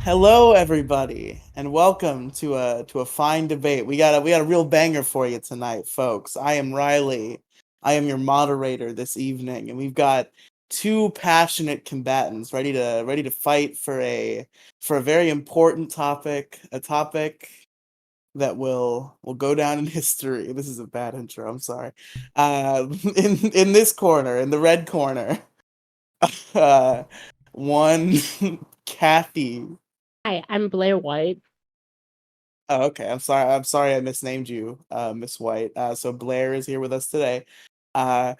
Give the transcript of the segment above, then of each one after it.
Hello, everybody, and welcome to a fine debate. We got a real banger for you tonight, folks. I am Riley. I am your moderator this evening, and we've got two passionate combatants ready to fight for a very important topic, a topic that will go down in history. This is a bad intro. I'm sorry. In this corner, in the red corner, uh, one Kathy. Hi, I'm Blair White. Oh, okay. I'm sorry I misnamed you, Miss White. So Blair is here with us today. Uh,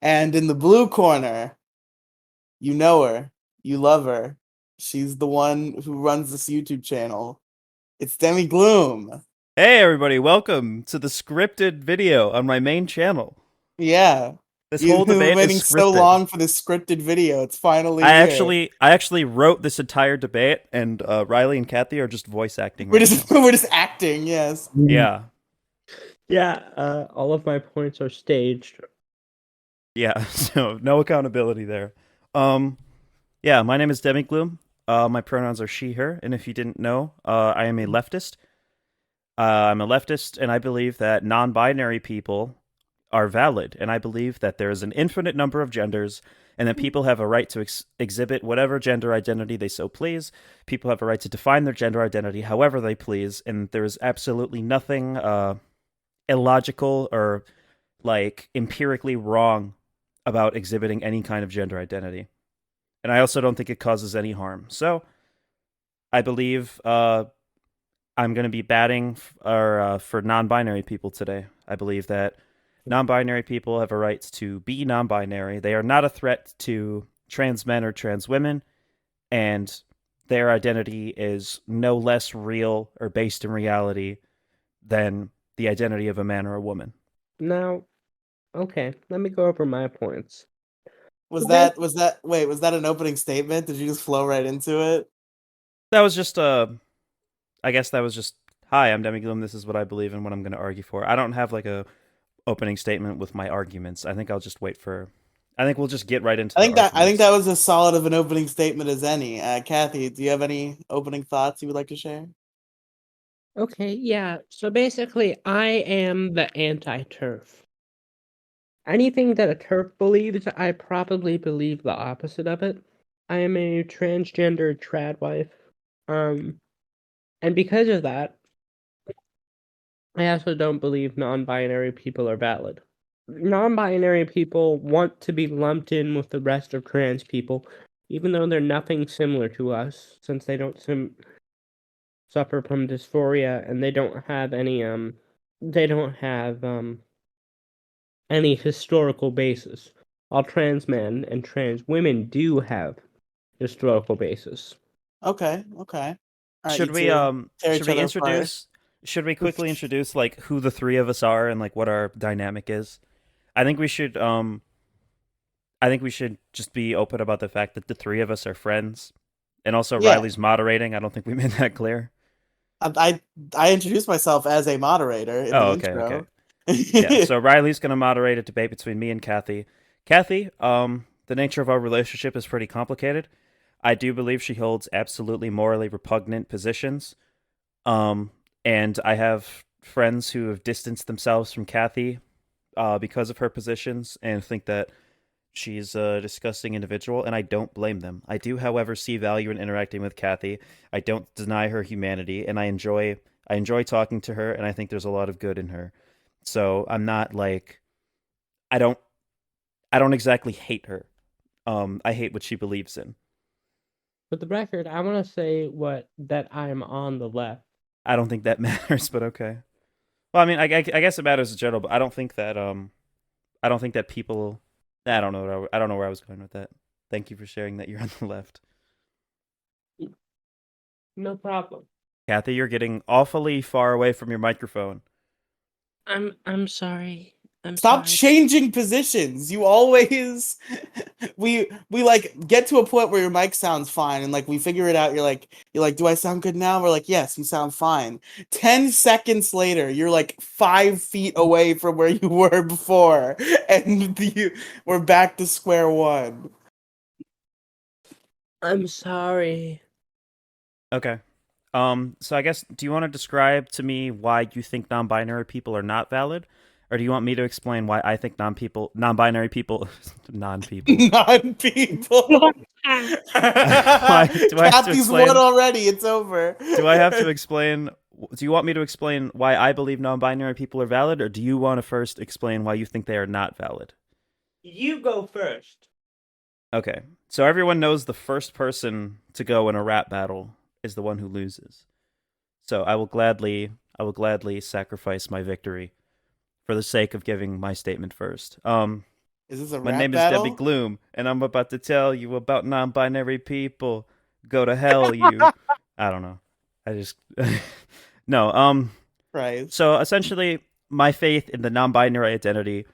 and in the blue corner, you know her, you love her. She's the one who runs this YouTube channel. It's Demigloom. Hey everybody, welcome to the scripted video on my main channel. Yeah. This You've whole been debate is waiting so scripted. long for this scripted video. It's finally I here. actually wrote this entire debate, and Riley and Kathy are just voice acting We're right just now. we're just acting, yes. Yeah, All of my points are staged. yeah. So no accountability there. Um, yeah. My name is Demigloom. My pronouns are she/her, and if you didn't know, I am a leftist. I'm a leftist, and I believe that non-binary people are valid, and I believe that there is an infinite number of genders, and that people have a right to exhibit whatever gender identity they so please. People have a right to define their gender identity however they please, and there is absolutely nothing illogical or like empirically wrong about exhibiting any kind of gender identity. And I also don't think it causes any harm. So I believe I'm going to be batting for non-binary people today. I believe that non-binary people have a right to be non-binary. They are not a threat to trans men or trans women, and their identity is no less real or based in reality than the identity of a man or a woman. Now, okay, let me go over my points. Was Okay. that an opening statement? Did you just flow right into it? That was just I guess that was just hi, I'm Demigloom. This is what I believe and what I'm going to argue for. I don't have like a opening statement with my arguments. I think I'll just wait for. I think we'll just get right into I the think arguments. that was as solid of an opening statement as any. Kathy, do you have any opening thoughts you would like to share? Okay, yeah. So basically, I am the anti-turf. Anything that a turf believes, I probably believe the opposite of it. I am a transgender trad wife. And because of that, I also don't believe non-binary people are valid. Non-binary people want to be lumped in with the rest of trans people, even though they're nothing similar to us, since they don't suffer from dysphoria and they don't have any historical basis. All trans men and trans women do have historical basis. Okay. All right, you Should we two tear should each we other apart. introduce should we quickly introduce like who the three of us are and like what our dynamic is? I think we should just be open about the fact that the three of us are friends. And also Yeah, Riley's moderating. I don't think we made that clear. I introduced myself as a moderator in Oh, the okay, okay. intro. Yeah, so Riley's going to moderate a debate between me and Kathy. Kathy, the nature of our relationship is pretty complicated. I do believe she holds absolutely morally repugnant positions. Um, and I have friends who have distanced themselves from Kathy because of her positions and think that she's a disgusting individual, and I don't blame them. I do, however, see value in interacting with Kathy. I don't deny her humanity, and I enjoy talking to her, and I think there's a lot of good in her. So I'm not like I don't I don't exactly hate her. I hate what she believes in. For the record, I want to say that I'm on the left. I don't think that matters, but okay. Well, I mean, I guess it matters in general, but I don't think that people. I don't know. I don't know where I was going with that. Thank you for sharing that you're on the left, No problem. Kathy. You're getting awfully far away from your microphone. I'm sorry. I'm Stop sorry. changing positions. You always we like get to a point where your mic sounds fine and like we figure it out. You're like, do I sound good now? We're like, yes, you sound fine. 10 seconds later, you're like 5 feet away from where you were before, and we're back to square one. I'm sorry. Okay. So I guess, do you want to describe to me why you think non-binary people are not valid, or do you want me to explain why I think non-binary people, non-people? Non-people. Why do I have to Kathy's won explain? already. It's over. Do I have to explain? Do you want me to explain why I believe non-binary people are valid, or do you want to first explain why you think they are not valid? You go first. Okay. So everyone knows the first person to go in a rap battle is the one who loses. So I will gladly sacrifice my victory for the sake of giving my statement first. Is this a My rap name is battle? Demigloom, and I'm about to tell you about non-binary people. Go to hell, you. I don't know. I just no. Christ. So essentially, my faith in the non-binary identity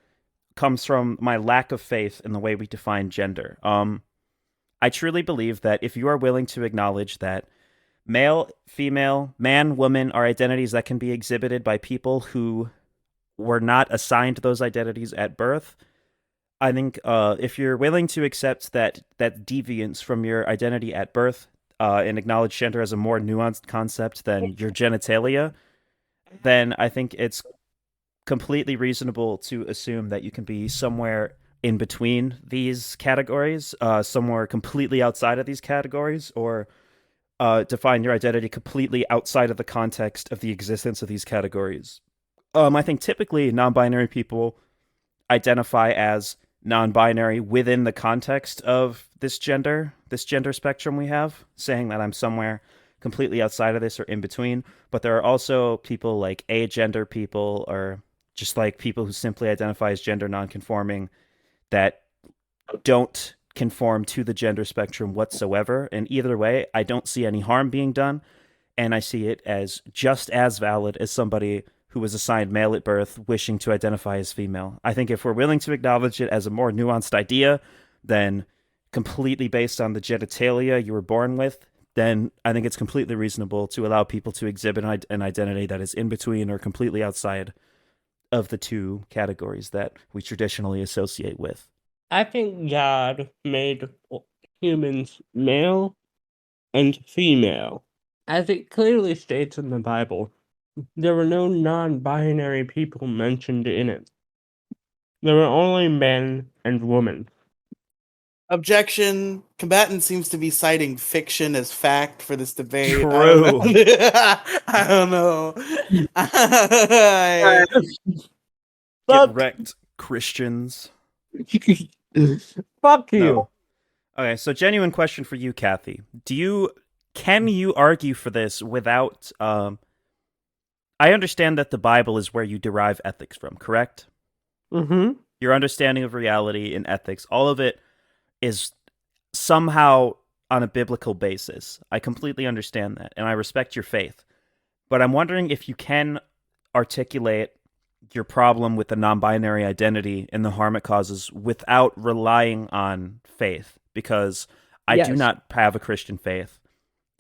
comes from my lack of faith in the way we define gender. I truly believe that if you are willing to acknowledge that male, female, man, woman are identities that can be exhibited by people who were not assigned those identities at birth, I think if you're willing to accept that deviance from your identity at birth and acknowledge gender as a more nuanced concept than your genitalia, then I think it's completely reasonable to assume that you can be somewhere in between these categories, somewhere completely outside of these categories, or define your identity completely outside of the context of the existence of these categories. I think typically non-binary people identify as non-binary within the context of this gender spectrum we have, saying that I'm somewhere completely outside of this or in between. But there are also people like agender people, or just like people who simply identify as gender non-conforming, that don't conform to the gender spectrum whatsoever. And either way, I don't see any harm being done, and I see it as just as valid as somebody who was assigned male at birth wishing to identify as female. I think if we're willing to acknowledge it as a more nuanced idea than completely based on the genitalia you were born with, then I think it's completely reasonable to allow people to exhibit an identity that is in between or completely outside of the two categories that we traditionally associate with. I think God made humans male and female. As it clearly states in the Bible, there were no non-binary people mentioned in it. There were only men and women. Objection. Combatant seems to be citing fiction as fact for this debate. I don't True. know. I don't know. Get wrecked, Christians. Fuck you. No. Okay, so genuine question for you, Kathy. Can you argue for this without I understand that the Bible is where you derive ethics from, correct? Mm-hmm. Your understanding of reality and ethics, all of it is somehow on a biblical basis. I completely understand that, and I respect your faith. But I'm wondering if you can articulate your problem with the non-binary identity and the harm it causes without relying on faith, because I do Yes. not have a Christian faith,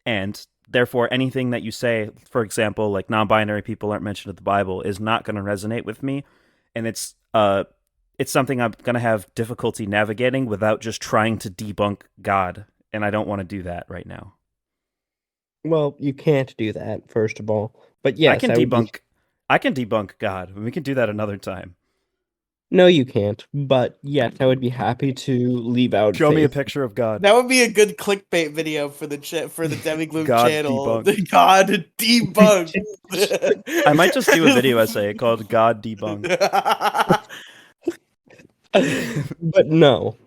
and therefore anything that you say, for example, like non-binary people aren't mentioned in the Bible, is not going to resonate with me, and it's something I'm going to have difficulty navigating without just trying to debunk God, and I don't want to do that right now. Well, you can't do that, first of all. But yes, I can debunk God. We can do that another time. No, you can't. But yes, I would be happy to leave out Show me a faith. picture of God. That would be a good clickbait video for the Demigloom God channel. debunked. God debunked. I might just do a video essay called God Debunked. But no.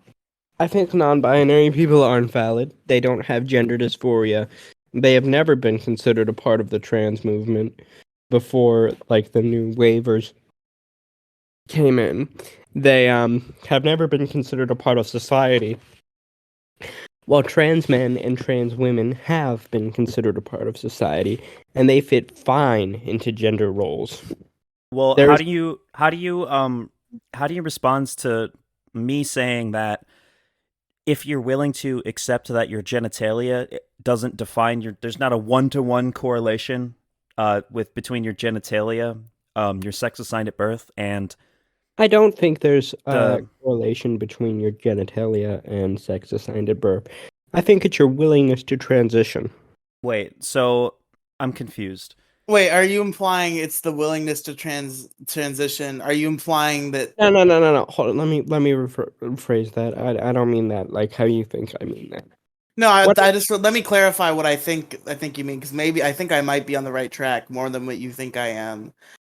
I think non-binary people aren't valid. They don't have gender dysphoria. They have never been considered a part of the trans movement before, like, the new waivers came in. They have never been considered a part of society, while trans men and trans women have been considered a part of society, and they fit fine into gender roles. Well, There's- how do you respond to me saying that if you're willing to accept that your genitalia doesn't define there's not a 1-to-1 correlation between your genitalia, your sex assigned at birth, and I don't think there's a correlation between your genitalia and sex assigned at birth. I think it's your willingness to transition. Wait, so I'm confused. Wait, are you implying it's the willingness to transition? Are you implying that? No. Hold on. Let me rephrase that. I don't mean that like how you think I mean that. No, What? I just let me clarify what I think you mean, because maybe I think I might be on the right track more than what you think I am.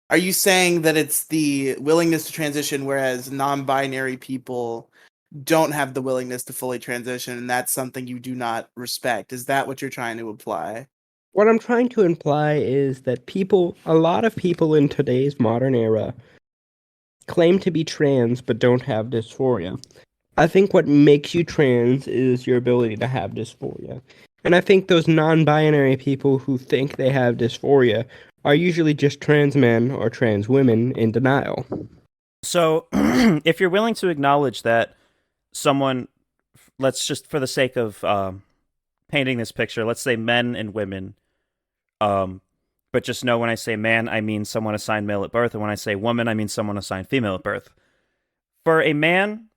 Are you saying that it's the willingness to transition, whereas non-binary people don't have the willingness to fully transition, and that's something you do not respect? Is that what you're trying to imply? What I'm trying to imply is that a lot of people in today's modern era, claim to be trans but don't have dysphoria. I think what makes you trans is your ability to have dysphoria. And I think those non-binary people who think they have dysphoria are usually just trans men or trans women in denial. So, if you're willing to acknowledge that someone, let's just for the sake of painting this picture, let's say men and women, but just know when I say man, I mean someone assigned male at birth, and when I say woman, I mean someone assigned female at birth. For a man,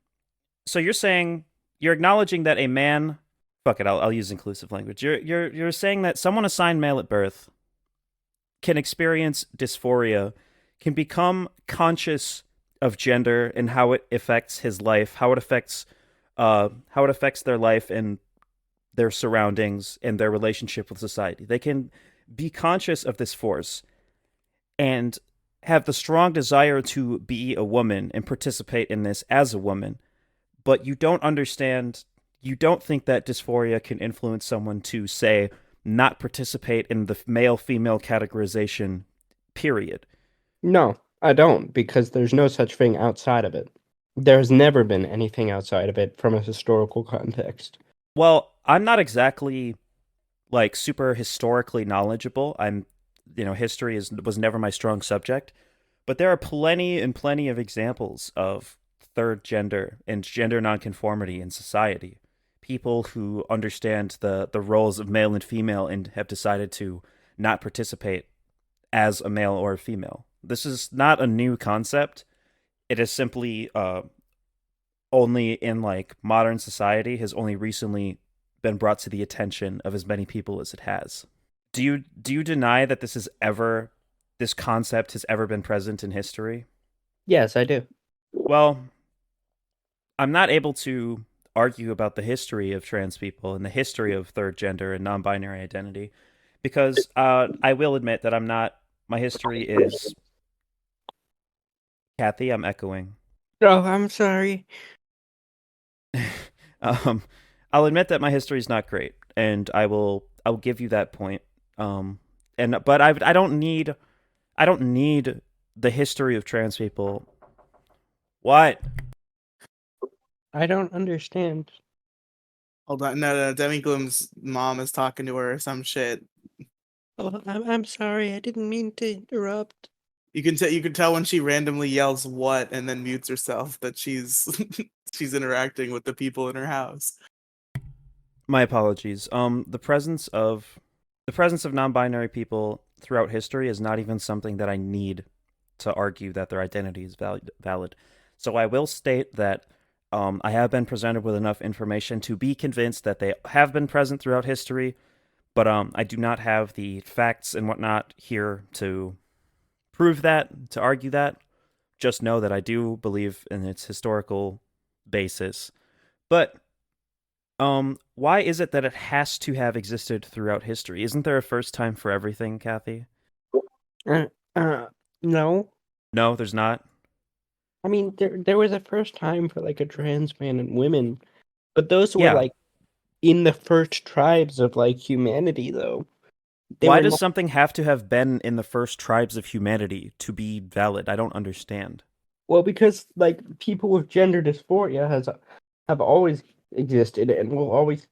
so you're acknowledging that a man, fuck it, I'll use inclusive language. You're saying that someone assigned male at birth can experience dysphoria, can become conscious of gender and how it affects his life, how it affects their life and their surroundings and their relationship with society. They can be conscious of this force and have the strong desire to be a woman and participate in this as a woman, but you don't think that dysphoria can influence someone to, say, not participate in the male-female categorization, period. No, I don't, because there's no such thing outside of it. There's never been anything outside of it from a historical context. Well, I'm not exactly like super historically knowledgeable. History was never my strong subject, but there are plenty and plenty of examples of third gender and gender nonconformity in society. People who understand the roles of male and female and have decided to not participate as a male or a female. This is not a new concept. It is simply only in like modern society has only recently been brought to the attention of as many people as it has. Do you deny that this concept has ever been present in history? Yes, I do. Well, I'm not able to argue about the history of trans people and the history of third gender and non-binary identity because I will admit that I'm not. My history is. Kathy, I'm echoing. Oh, I'm sorry. um, I'll admit that my history is not great, and I'll give you that point. But I don't need the history of trans people. What? I don't understand. Hold on, no, Demigloom's mom is talking to her or some shit. Oh, I'm sorry. I didn't mean to interrupt. You can tell when she randomly yells "what" and then mutes herself that she's she's interacting with the people in her house. My apologies. The presence of non-binary people throughout history is not even something that I need to argue that their identity is valid. So I will state that I have been presented with enough information to be convinced that they have been present throughout history, but I do not have the facts and whatnot here to prove that, to argue that. Just know that I do believe in its historical basis. But why is it that it has to have existed throughout history? Isn't there a first time for everything, Kathy? Uh, uh, no. No, there's not. I mean, there was a first time for like a trans man and women, but those were Yeah. like in the first tribes of like humanity, though. Why does something have to have been in the first tribes of humanity to be valid? I don't understand. Well, because like people with gender dysphoria have always existed and will always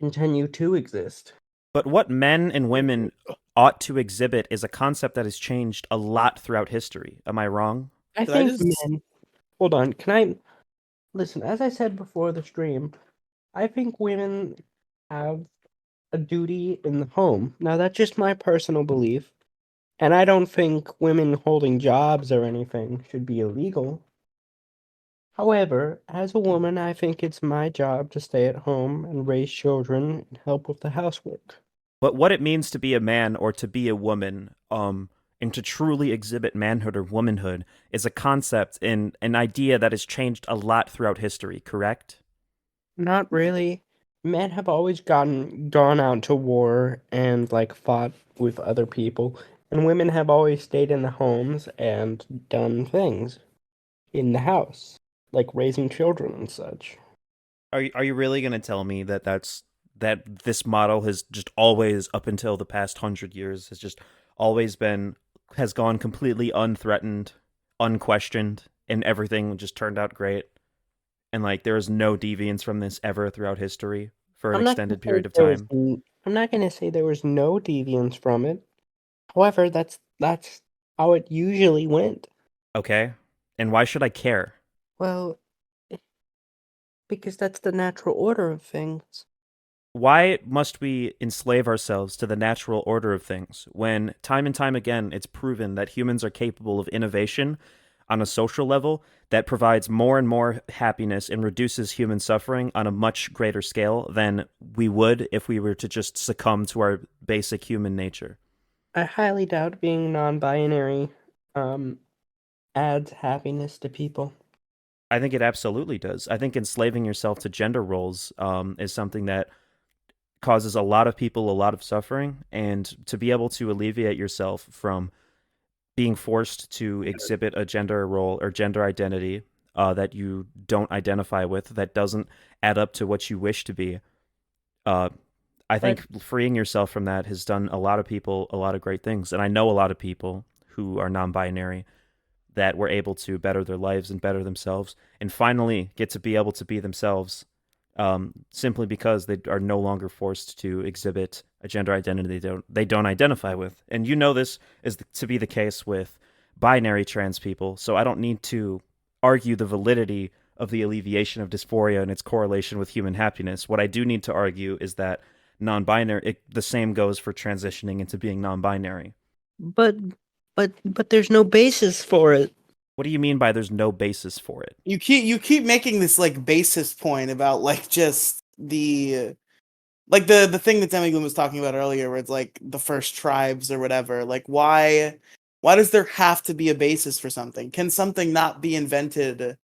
continue to exist. But what men and women ought to exhibit is a concept that has changed a lot throughout history. Am I wrong? I Did I think just- men. Hold on, can I listen? As I said before the stream, I think women have a duty in the home. Now, that's just my personal belief, and I don't think women holding jobs or anything should be illegal. However, as a woman, I think it's my job to stay at home and raise children and help with the housework. But what it means to be a man or to be a woman, and to truly exhibit manhood or womanhood is a concept and an idea that has changed a lot throughout history, correct? Not really. Men have always gone out to war and like fought with other people, and women have always stayed in the homes and done things in the house, like raising children and such. Are you really going to tell me that this model has just always, up until the past 100 years, has just always been, has gone completely unthreatened, unquestioned, and everything just turned out great? And like there is no deviance from this ever throughout history for an I'm not gonna extended say period of there was time? I'm not gonna say there was no deviance from it. However, that's how it usually went. Okay. And why should I care? Well, because that's the natural order of things. Why must we enslave ourselves to the natural order of things when time and time again it's proven that humans are capable of innovation on a social level that provides more and more happiness and reduces human suffering on a much greater scale than we would if we were to just succumb to our basic human nature? I highly doubt being non-binary um adds happiness to people. I think it absolutely does. I think enslaving yourself to gender roles is something that causes a lot of people a lot of suffering, and to be able to alleviate yourself from being forced to exhibit a gender role or gender identity that you don't identify with, that doesn't add up to what you wish to be. Uh, I But think freeing yourself from that has done a lot of people a lot of great things. And I know a lot of people who are non binary that were able to better their lives and better themselves and finally get to be able to be themselves, simply because they are no longer forced to exhibit a gender identity they don't identify with. And you know this is to be the case with binary trans people, so I don't need to argue the validity of the alleviation of dysphoria and its correlation with human happiness. What I do need to argue is that the same goes for transitioning into being non-binary. but but there's no basis for it. What do you mean by there's no basis for it? You keep making this like basis point about like just the thing that Demigloom was talking about earlier, where it's like the first tribes or whatever. Like why does there have to be a basis for something? Can something not be invented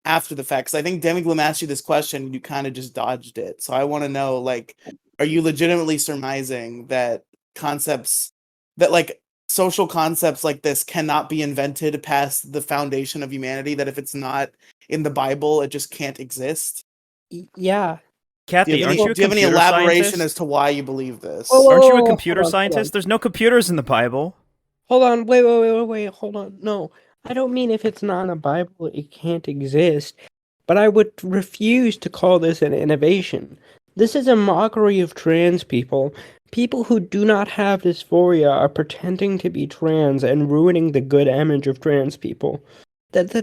after the fact? 'Cause I think Demigloom asked you this question and you kind of just dodged it. So I want to know, like, are you legitimately surmising that concepts that like social concepts like this cannot be invented past the foundation of humanity, that if it's not in the Bible, it just can't exist? Yeah. Kathy, aren't you a Do you have any computer elaboration scientist? as to why you believe this? Whoa, whoa, Aren't you a whoa, computer scientist? There's no computers in the Bible. Hold on, wait, hold on. No, I don't mean if it's not in a Bible, it can't exist. But I would refuse to call this an innovation. This is a mockery of trans people. People who do not have dysphoria are pretending to be trans and ruining the good image of trans people. That's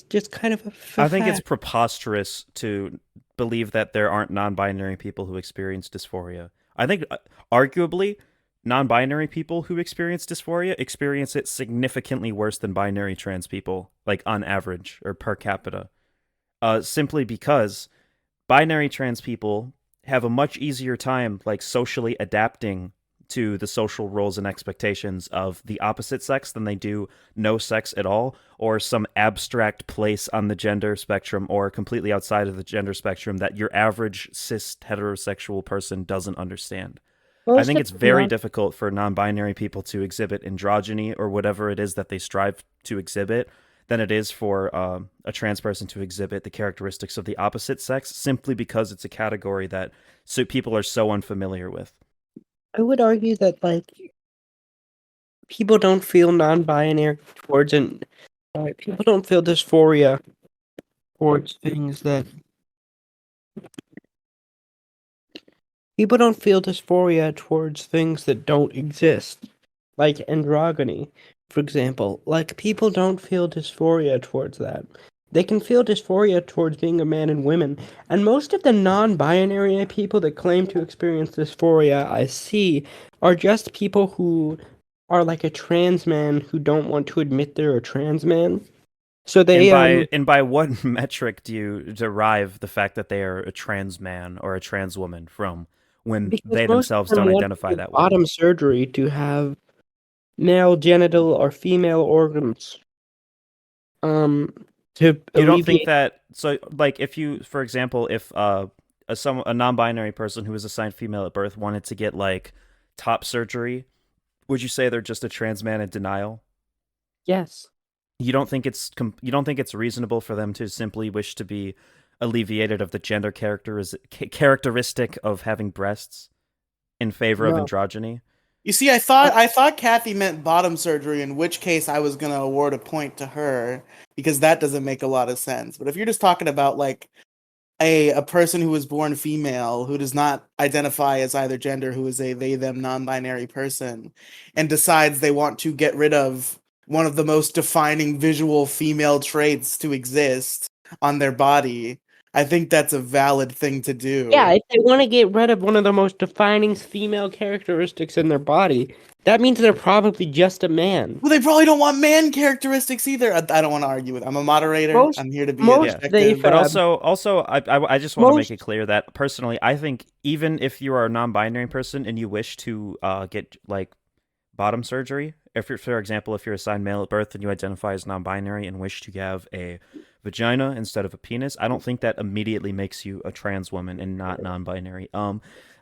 just kind of a I think it's fact. preposterous to believe that there aren't non-binary people who experience dysphoria. I think, arguably, non-binary people who experience dysphoria experience it significantly worse than binary trans people, like on average or per capita. Simply because binary trans people have a much easier time like socially adapting to the social roles and expectations of the opposite sex than they do no sex at all, or some abstract place on the gender spectrum or completely outside of the gender spectrum that your average cis heterosexual person doesn't understand. I Most think of it's the very non difficult for non-binary people to exhibit androgyny or whatever it is that they strive to exhibit than it is for a trans person to exhibit the characteristics of the opposite sex, simply because it's a category that people are so unfamiliar with. I would argue that like people don't feel non-binary towards an people don't feel dysphoria towards things that people don't feel dysphoria towards things that don't exist, like androgyny, for example. Like people don't feel dysphoria towards that. They can feel dysphoria towards being a man and women, and most of the non-binary people that claim to experience dysphoria I see are just people who are like a trans man who don't want to admit they're a trans man. So And they by what metric do you derive the fact that they are a trans man or a trans woman from? when Because they most of themselves them don't want identify to do that way. bottom surgery to have male genital or female organs. To You don't think alleviate. that, so like if you, for example, if a non-binary person who was assigned female at birth wanted to get like top surgery, would you say they're just a trans man in denial? Yes. You don't think it's reasonable for them to simply wish to be alleviated of the gender characteristic of having breasts in favor of No. androgyny? You see, I thought Kathy meant bottom surgery, in which case I was gonna award a point to her because that doesn't make a lot of sense. But if you're just talking about like a person who was born female who does not identify as either gender, who is a they them non-binary person, and decides they want to get rid of one of the most defining visual female traits to exist on their body, I think that's a valid thing to Yeah, do. if they want to get rid of one of the most defining female characteristics in their body, that means they're probably just a man. Well, they probably don't want man characteristics either. I don't want to argue with. I'm a moderator. Most I'm here to be most they objective. But fab also, I just want to make most it clear that personally, I think even if you are a non-binary person and you wish to get like bottom surgery, if you're, for example, if you're assigned male at birth and you identify as non-binary and wish to have a vagina instead of a penis, I don't think that immediately makes you a trans woman and not non-binary.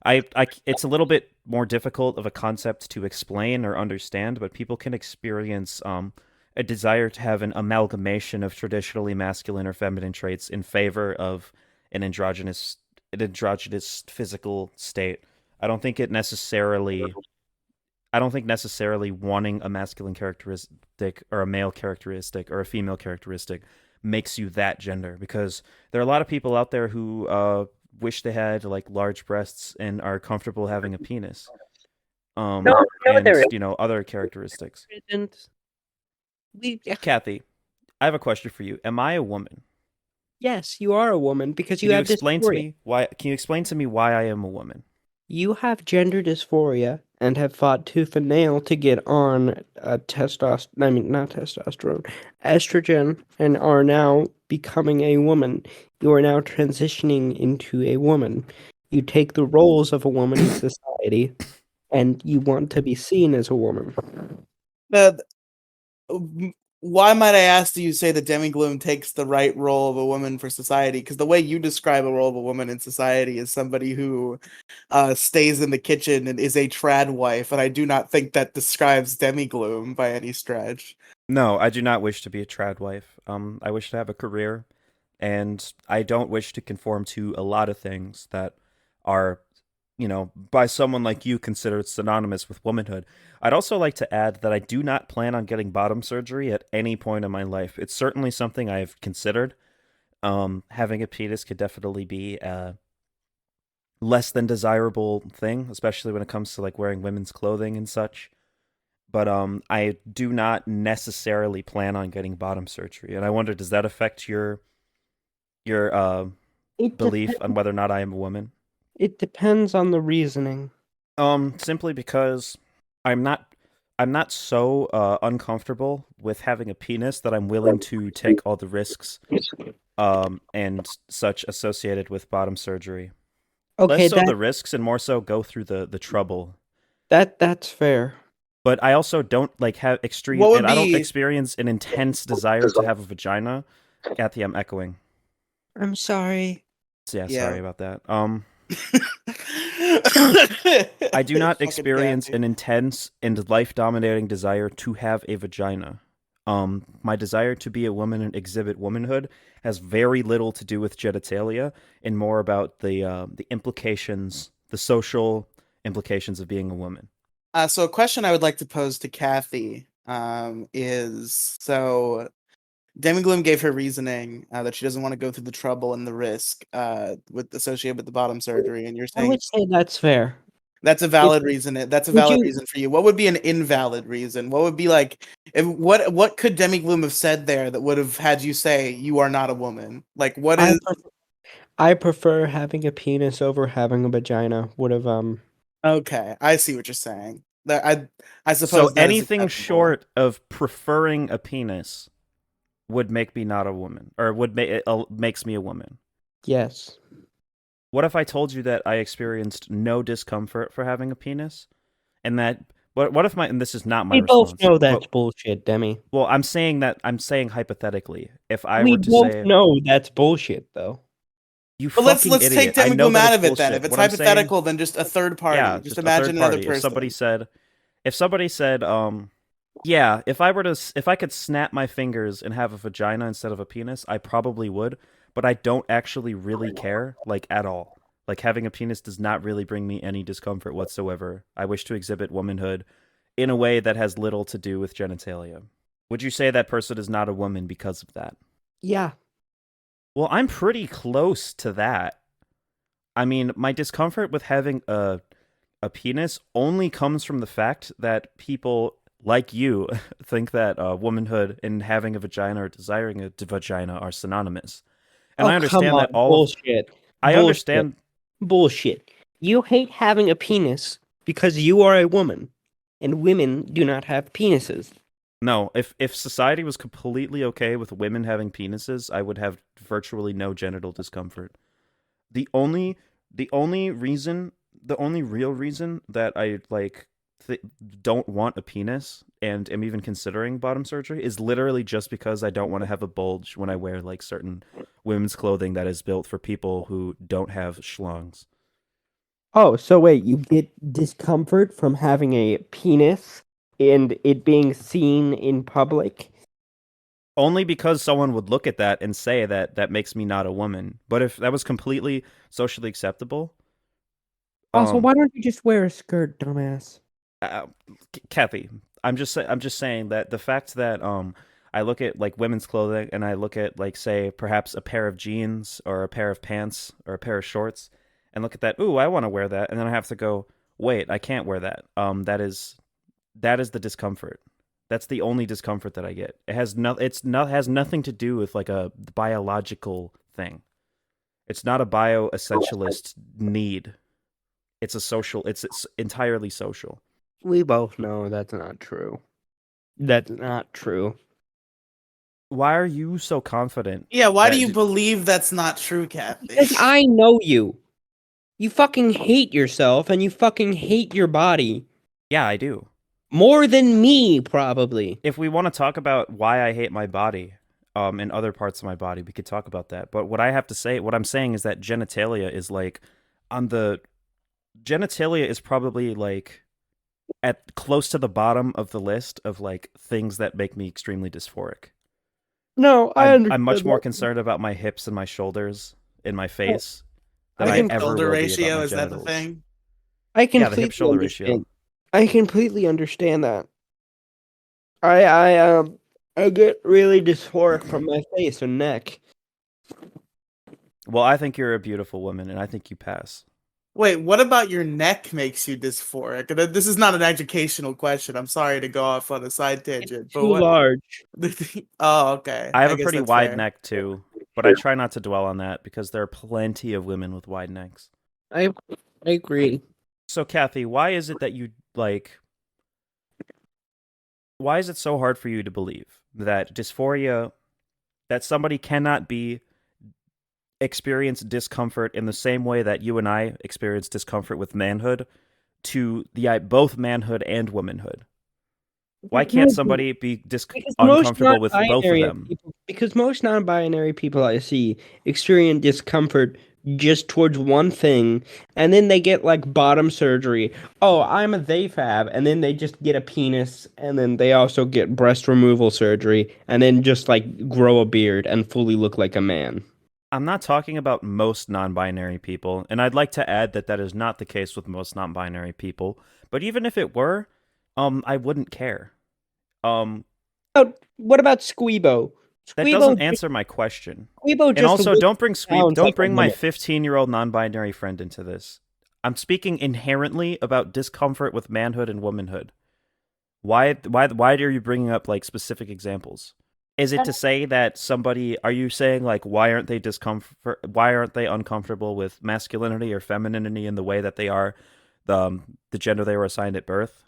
It's a little bit more difficult of a concept to explain or understand, but people can experience a desire to have an amalgamation of traditionally masculine or feminine traits in favor of an androgynous physical state. I don't think it necessarily I don't think necessarily wanting a masculine characteristic or a male characteristic or a female characteristic makes you that gender, because there are a lot of people out there who wish they had like large breasts and are comfortable having a penis. no, And there other characteristics. isn't. Kathy, I have a question for you. Am I a woman? Yes, you are a woman because Can you you have explain to dysphoria. me why? Can you explain to me why I am a woman? You have gender dysphoria and have fought tooth and nail to get on I mean, not testosterone, estrogen, and are now becoming a woman. You are now transitioning into a woman. You take the roles of a woman in society, and you want to be seen as a woman. The why might I ask? Do you say that Demigloom takes the right role of a woman for society? Because the way you describe a role of a woman in society is somebody who stays in the kitchen and is a trad wife, and I do not think that describes Demigloom by any stretch. No, I do not wish to be a trad wife. I wish to have a career, and I don't wish to conform to a lot of things that are, by someone like you considered synonymous with womanhood. I'd also like to add that I do not plan on getting bottom surgery at any point in my life. It's certainly something I've considered. Having a penis could definitely be a less than desirable thing, especially when it comes to like wearing women's clothing and such. But I do not necessarily plan on getting bottom surgery, and I wonder, does that affect your It belief depends. on whether or not I am a woman? It depends on the reasoning. Simply because I'm not I'm not so uncomfortable with having a penis that I'm willing to take all the risks and such associated with bottom surgery. Less Okay, so the risks and more so go through the trouble. that's fair. But I also don't like have extreme, What would and I don't be experience an intense desire to have a vagina. Kathy, I'm echoing. I'm sorry. So yeah, yeah? sorry about that. I do not Fucking experience Kathy. an intense and life-dominating desire to have a vagina. My desire to be a woman and exhibit womanhood has very little to do with genitalia and more about the implications, the social implications of being a woman. So a question I would like to pose to Kathy is so Demigloom gave her reasoning that she doesn't want to go through the trouble and the risk with associated with the bottom surgery, and you're I saying would say that's fair. that's a It, valid reason. That's a would valid you? reason for you. What would be an invalid reason? What would be like if what could Demigloom have said there that would have had you say you are not a woman? Like what I is prefer, I prefer having a penis over having a vagina. Would have okay? I see what you're saying. That I So suppose that is anything acceptable. short of preferring a penis would make me not a woman, or would make it makes me a woman. Yes. What if I told you that I experienced no discomfort for having a penis, and that what if my and this is not my We both response, know but that's bullshit, Demi. well, I'm saying hypothetically, if I We were to both say, know that's bullshit, though. you But fucking let's take idiot, I know Demigloom that out it's of it then. If bullshit. it's What I'm saying, hypothetical, then just a third party. yeah, Just just a imagine third another party. person. If somebody said, yeah, if I could snap my fingers and have a vagina instead of a penis, I probably would, but I don't actually really care, like, at all. Like, having a penis does not really bring me any discomfort whatsoever. I wish to exhibit womanhood in a way that has little to do with genitalia. Would you say that person is not a woman because of that? Yeah. Well, I'm pretty close to that. I mean, my discomfort with having a penis only comes from the fact that people like you think that womanhood and having a vagina or desiring a vagina are synonymous. And Oh, I come understand on. that Bullshit. I Bullshit. understand. Bullshit. You hate having a penis because you are a woman, and women do not have penises. No, if society was completely okay with women having penises, I would have virtually no genital discomfort. The only the only reason the only real reason that I don't want a penis and am even considering bottom surgery is literally just because I don't want to have a bulge when I wear like certain women's clothing that is built for people who don't have schlongs. Oh, so wait, you get discomfort from having a penis and it being seen in public? Only because someone would look at that and say that that makes me not a woman. But if that was completely socially acceptable, Also, um why don't you just wear a skirt, dumbass? uh, Kathy, I'm just saying that the fact that I look at like women's clothing and I look at like say perhaps a pair of jeans or a pair of pants or a pair of shorts and look at that, ooh, I want to wear that, and then I have to go, wait, I can't wear that. That is the discomfort. That's the only discomfort that I get. Has nothing to do with like a biological thing. It's not a bioessentialist need. It's entirely social. We both know that's not true. That's not true. Why are you so confident? Yeah, why do that you believe that's not true, Kathy? Because I know you. You fucking hate yourself and you fucking hate your body. Yeah, I do. More than me, probably. If we want to talk about why I hate my body, and other parts of my body, we could talk about that. But what I'm saying is that genitalia is like on the genitalia is probably like at close to the bottom of the list of like things that make me extremely dysphoric. No, I understand. I'm much more that. concerned about my hips and my shoulders and my face than The I hip ever shoulder will be about ratio, my is that the genitals. thing? I Yeah, completely the hip shoulder ratio. understand. I completely understand that. I get really dysphoric from my face and neck. Well, I think you're a beautiful woman, and I think you pass. Wait, what about your neck makes you dysphoric? This is not an educational question. I'm sorry to go off on a side tangent, but Too what? large. Oh, okay. I have a guess pretty that's wide fair. neck too, but I try not to dwell on that because there are plenty of women with wide necks. I agree. So, Kathy, why is it that you like? Why is it so hard for you to believe that dysphoria, that somebody cannot experience discomfort in the same way that you and I experience discomfort with manhood to the both manhood and womanhood? Why can't somebody be uncomfortable with both of them? Because most non-binary people I see experience discomfort just towards one thing, and then they get like bottom surgery. Oh, I'm a they fab, and then they just get a penis, and then they also get breast removal surgery, and then just like grow a beard and fully look like a man. I'm not talking about most non-binary people, and I'd like to add that that is not the case with most non-binary people. But even if it were, I wouldn't care. Oh, what about Squeebo? That doesn't answer my question. Squeebo And just also, don't bring sounds like a my woman. 15-year-old non-binary friend into this. I'm speaking inherently about discomfort with manhood and womanhood. Why are you bringing up like specific examples? Is it to say that somebody, are you saying like why aren't they uncomfortable with masculinity or femininity in the way that they are the gender they were assigned at birth?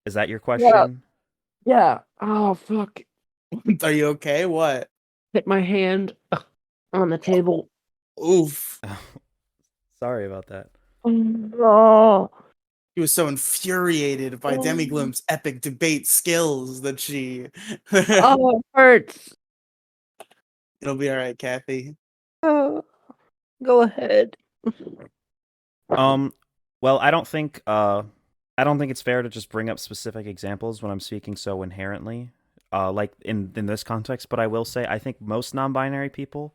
Is that your question? Yeah. Oh, fuck. Are you okay? What? Hit my hand on the table. Oof. Sorry about that. Oh, He was so infuriated by Demigloom's epic debate skills that she. oh, it hurts. It'll be all right, Kathy. Oh, go ahead. Well, I don't think it's fair to just bring up specific examples when I'm speaking so inherently, like in this context. But I will say I think most non-binary people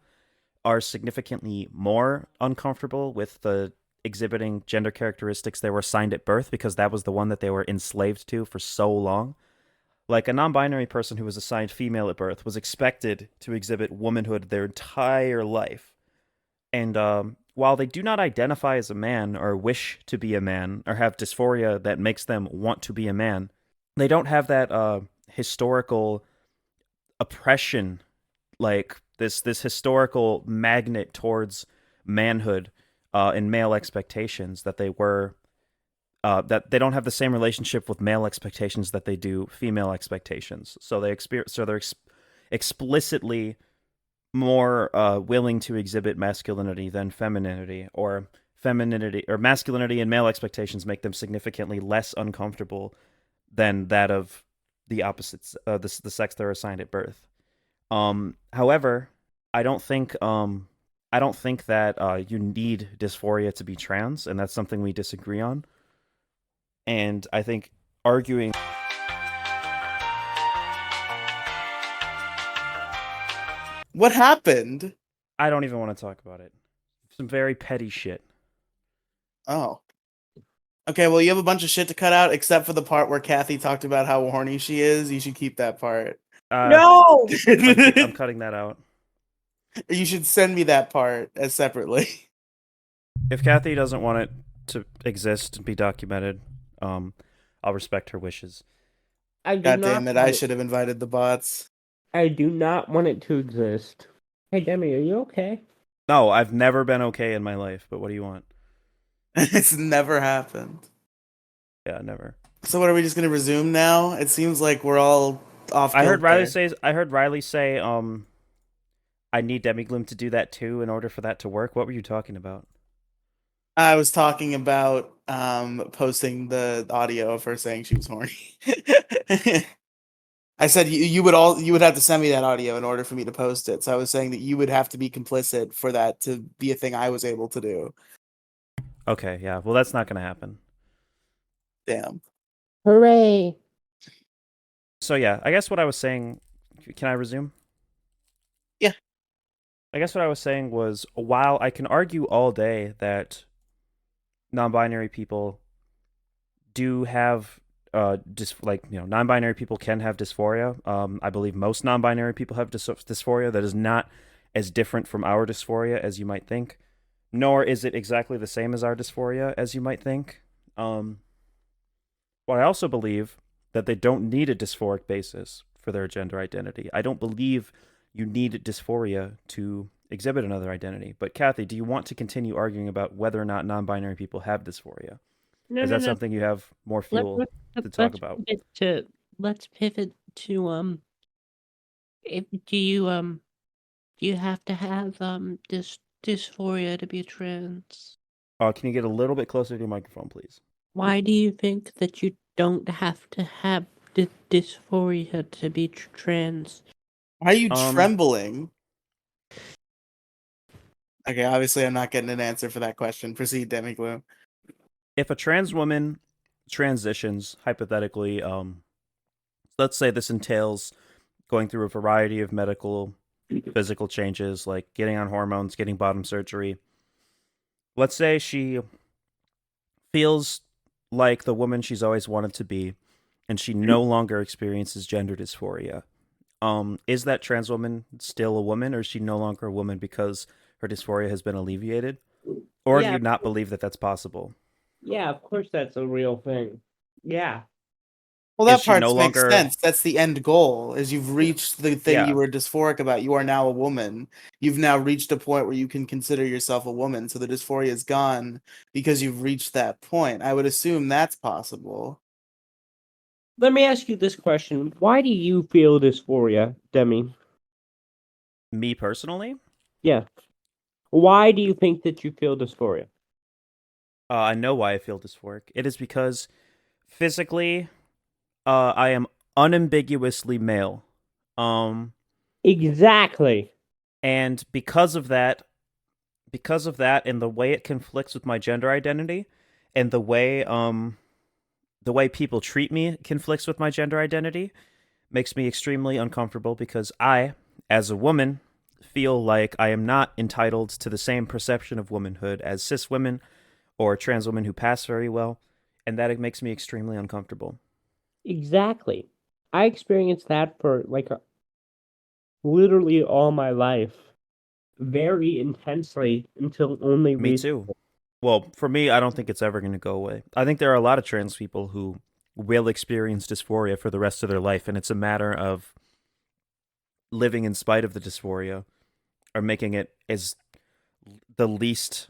are significantly more uncomfortable with the exhibiting gender characteristics they were assigned at birth because that was the one that they were enslaved to for so long. Like a non-binary person who was assigned female at birth was expected to exhibit womanhood their entire life. And while they do not identify as a man or wish to be a man or have dysphoria that makes them want to be a man, they don't have that historical oppression, like this historical magnet towards manhood and male expectations that they were. That they don't have the same relationship with male expectations that they do female expectations. So they're explicitly more willing to exhibit masculinity than femininity, or masculinity and male expectations make them significantly less uncomfortable than that of the opposites, the sex they're assigned at birth. However, I don't think that you need dysphoria to be trans, and that's something we disagree on. And I think arguing. What happened? I don't even want to talk about it. Some very petty shit. Oh. Okay, well, you have a bunch of shit to cut out, except for the part where Kathy talked about how horny she is. You should keep that part. No! I'm cutting that out. You should send me that part as separately. If Kathy doesn't want it to exist and be documented, I'll respect her wishes. God damn it, I should have invited the bots. I do not want it to exist. Hey, Demi, are you okay? No, I've never been okay in my life, but what do you want? It's never happened. Yeah, never. So what, are we just gonna resume now? It seems like we're all off. I heard Riely say, I need Demigloom to do that too in order for that to work. What were you talking about? I was talking about posting the audio of her saying she was horny. I said you would have to send me that audio in order for me to post it. So I was saying that you would have to be complicit for that to be a thing I was able to do. Okay, yeah. Well, that's not going to happen. Damn. Hooray! So yeah, I guess what I was saying. Can I resume? Yeah. I guess what I was saying was, while I can argue all day that non-binary people do have non-binary people can have dysphoria. I believe most non-binary people have dysphoria. That is not as different from our dysphoria as you might think, nor is it exactly the same as our dysphoria as you might think. But I also believe that they don't need a dysphoric basis for their gender identity. I don't believe you need dysphoria to exhibit another identity. But Kathy, do you want to continue arguing about whether or not non-binary people have dysphoria? Is that something you have more fuel to talk about? Let's pivot to do you have to have dysphoria to be trans? Can you get a little bit closer to your microphone, please? Why do you think that you don't have to have dysphoria to be trans? Why are you trembling? Okay, obviously I'm not getting an answer for that question. Proceed, Demigloom. If a trans woman transitions, hypothetically, let's say this entails going through a variety of medical, physical changes, like getting on hormones, getting bottom surgery. Let's say she feels like the woman she's always wanted to be, and she no longer experiences gender dysphoria. Is that trans woman still a woman, or is she no longer a woman because her dysphoria has been alleviated? Or do you not believe that that's possible? Yeah, of course that's a real thing. Yeah. Well, that part makes sense. That's the end goal, is you've reached the thing you were dysphoric about. You are now a woman. You've now reached a point where you can consider yourself a woman. So the dysphoria is gone because you've reached that point. I would assume that's possible. Let me ask you this question. Why do you feel dysphoria, Demi? Me personally? Yeah. Why do you think that you feel dysphoria? I know why I feel dysphoric. It is because physically, I am unambiguously male. Exactly. And because of that, and the way it conflicts with my gender identity, and the way people treat me conflicts with my gender identity, makes me extremely uncomfortable because I, as a woman, feel like I am not entitled to the same perception of womanhood as cis women or trans women who pass very well, and that it makes me extremely uncomfortable. Exactly. I experienced that for literally all my life, very intensely until only Me recently. too. Well, for me, I don't think it's ever going to go away. I think there are a lot of trans people who will experience dysphoria for the rest of their life, and it's a matter of living in spite of the dysphoria or making it as the least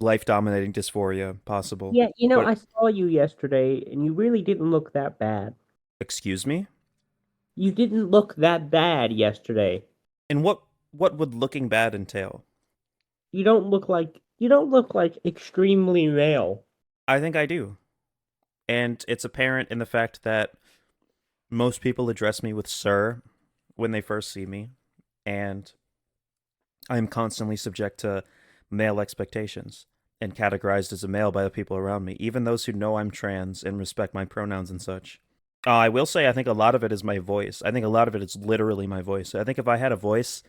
life dominating dysphoria possible. Yeah, But I saw you yesterday, and you really didn't look that bad. excuse me? You didn't look that bad yesterday. And what would looking bad entail? You don't look like extremely male. I think I do. And it's apparent in the fact that most people address me with sir when they first see me, and I am constantly subject to male expectations and categorized as a male by the people around me, even those who know I'm trans and respect my pronouns and such. I will say I think a lot of it is my voice. I think a lot of it is literally my voice. I think if I had a voice,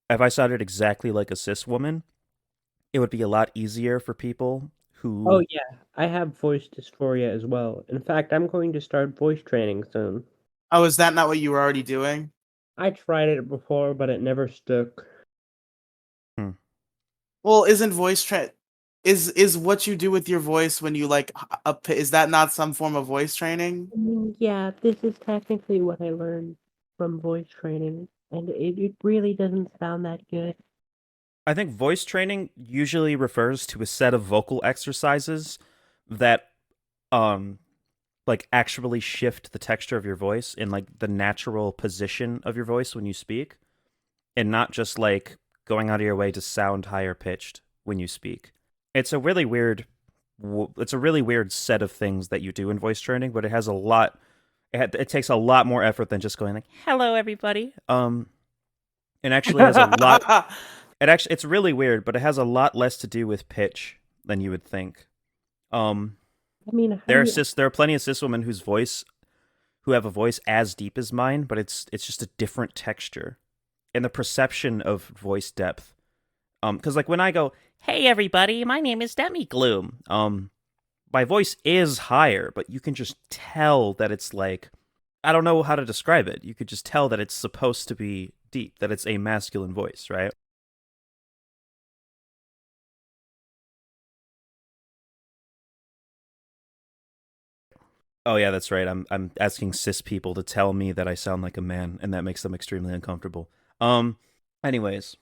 if I sounded exactly like a cis woman, it would be a lot easier for people Oh who. yeah, I have voice dysphoria as well. In fact, I'm going to start voice training soon. Oh, is that not what you were already doing? I tried it before, but it never stuck. Hmm. Well, isn't voice tra is what you do with your voice when you like up is that not some form of voice training? I mean, yeah, this is technically what I learned from voice training, and it really doesn't sound that good. I think voice training usually refers to a set of vocal exercises that um like actually shift the texture of your voice and like the natural position of your voice when you speak, and not just like going out of your way to sound higher pitched when you speak. It's a really weird it's a really weird set of things that you do in voice training, but it has a lot it takes a lot more effort than just going like hello everybody. It actually has a lot it's really weird, but it has a lot less to do with pitch than you would think. Um I mean, how do you? there are plenty of cis women who have a voice as deep as mine, but it's just a different texture and the perception of voice depth. Because like when I go, "Hey everybody, my name is Demigloom," my voice is higher, but you can just tell that it's like I don't know how to describe it. You could just tell that it's supposed to be deep, that it's a masculine voice, right? Oh yeah, that's right. I'm asking cis people to tell me that I sound like a man, and that makes them extremely uncomfortable. Um, anyways,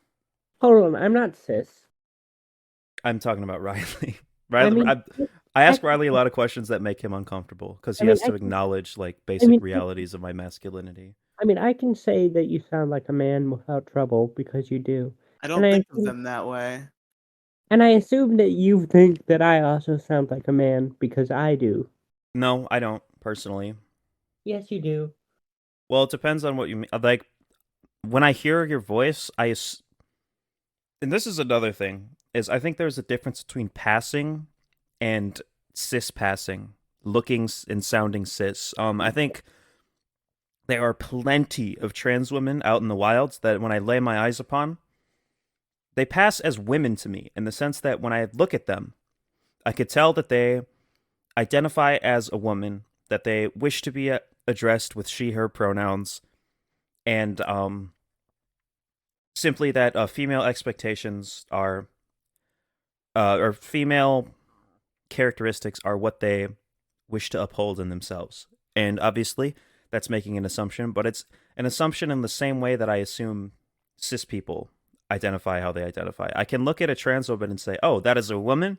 Hold on, I'm not cis. I'm talking about Riley. I Riley, mean, I ask Riley a technically, lot of questions that make him uncomfortable because I he mean, has I to can, acknowledge like I basic mean, realities of my masculinity. I can say that you sound like a man without trouble because you do, I and don't I think of assume, them that way. and I assume that you think that I also sound like a man because I do. No, I don't personally. Yes, you do. Well, it depends on what you mean. Like when I hear your voice, and this is another thing is I think there's a difference between passing and cis passing, looking and sounding cis. I think there are plenty of trans women out in the wilds that when I lay my eyes upon, they pass as women to me in the sense that when I look at them, I could tell that they identify as a woman, that they wish to be addressed with she, her pronouns, and simply that female expectations are, or female characteristics are what they wish to uphold in themselves. And obviously, that's making an assumption, but it's an assumption in the same way that I assume cis people identify how they identify. I can look at a trans woman and say, oh, that is a woman,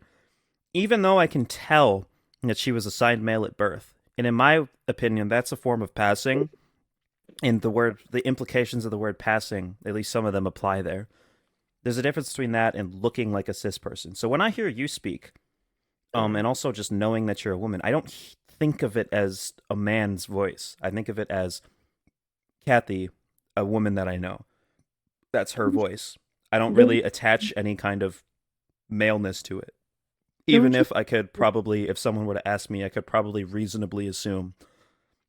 even though I can tell that she was assigned male at birth. And in my opinion, that's a form of passing. And the implications of the word passing, at least some of them apply there. there's a difference between that and looking like a cis person. So when I hear you speak, and also just knowing that you're a woman, I don't think of it as a man's voice. I think of it as Kathy, a woman that I know. That's her voice. I don't really attach any kind of maleness to it. Even if I could probably, if someone were to ask me, I could probably reasonably assume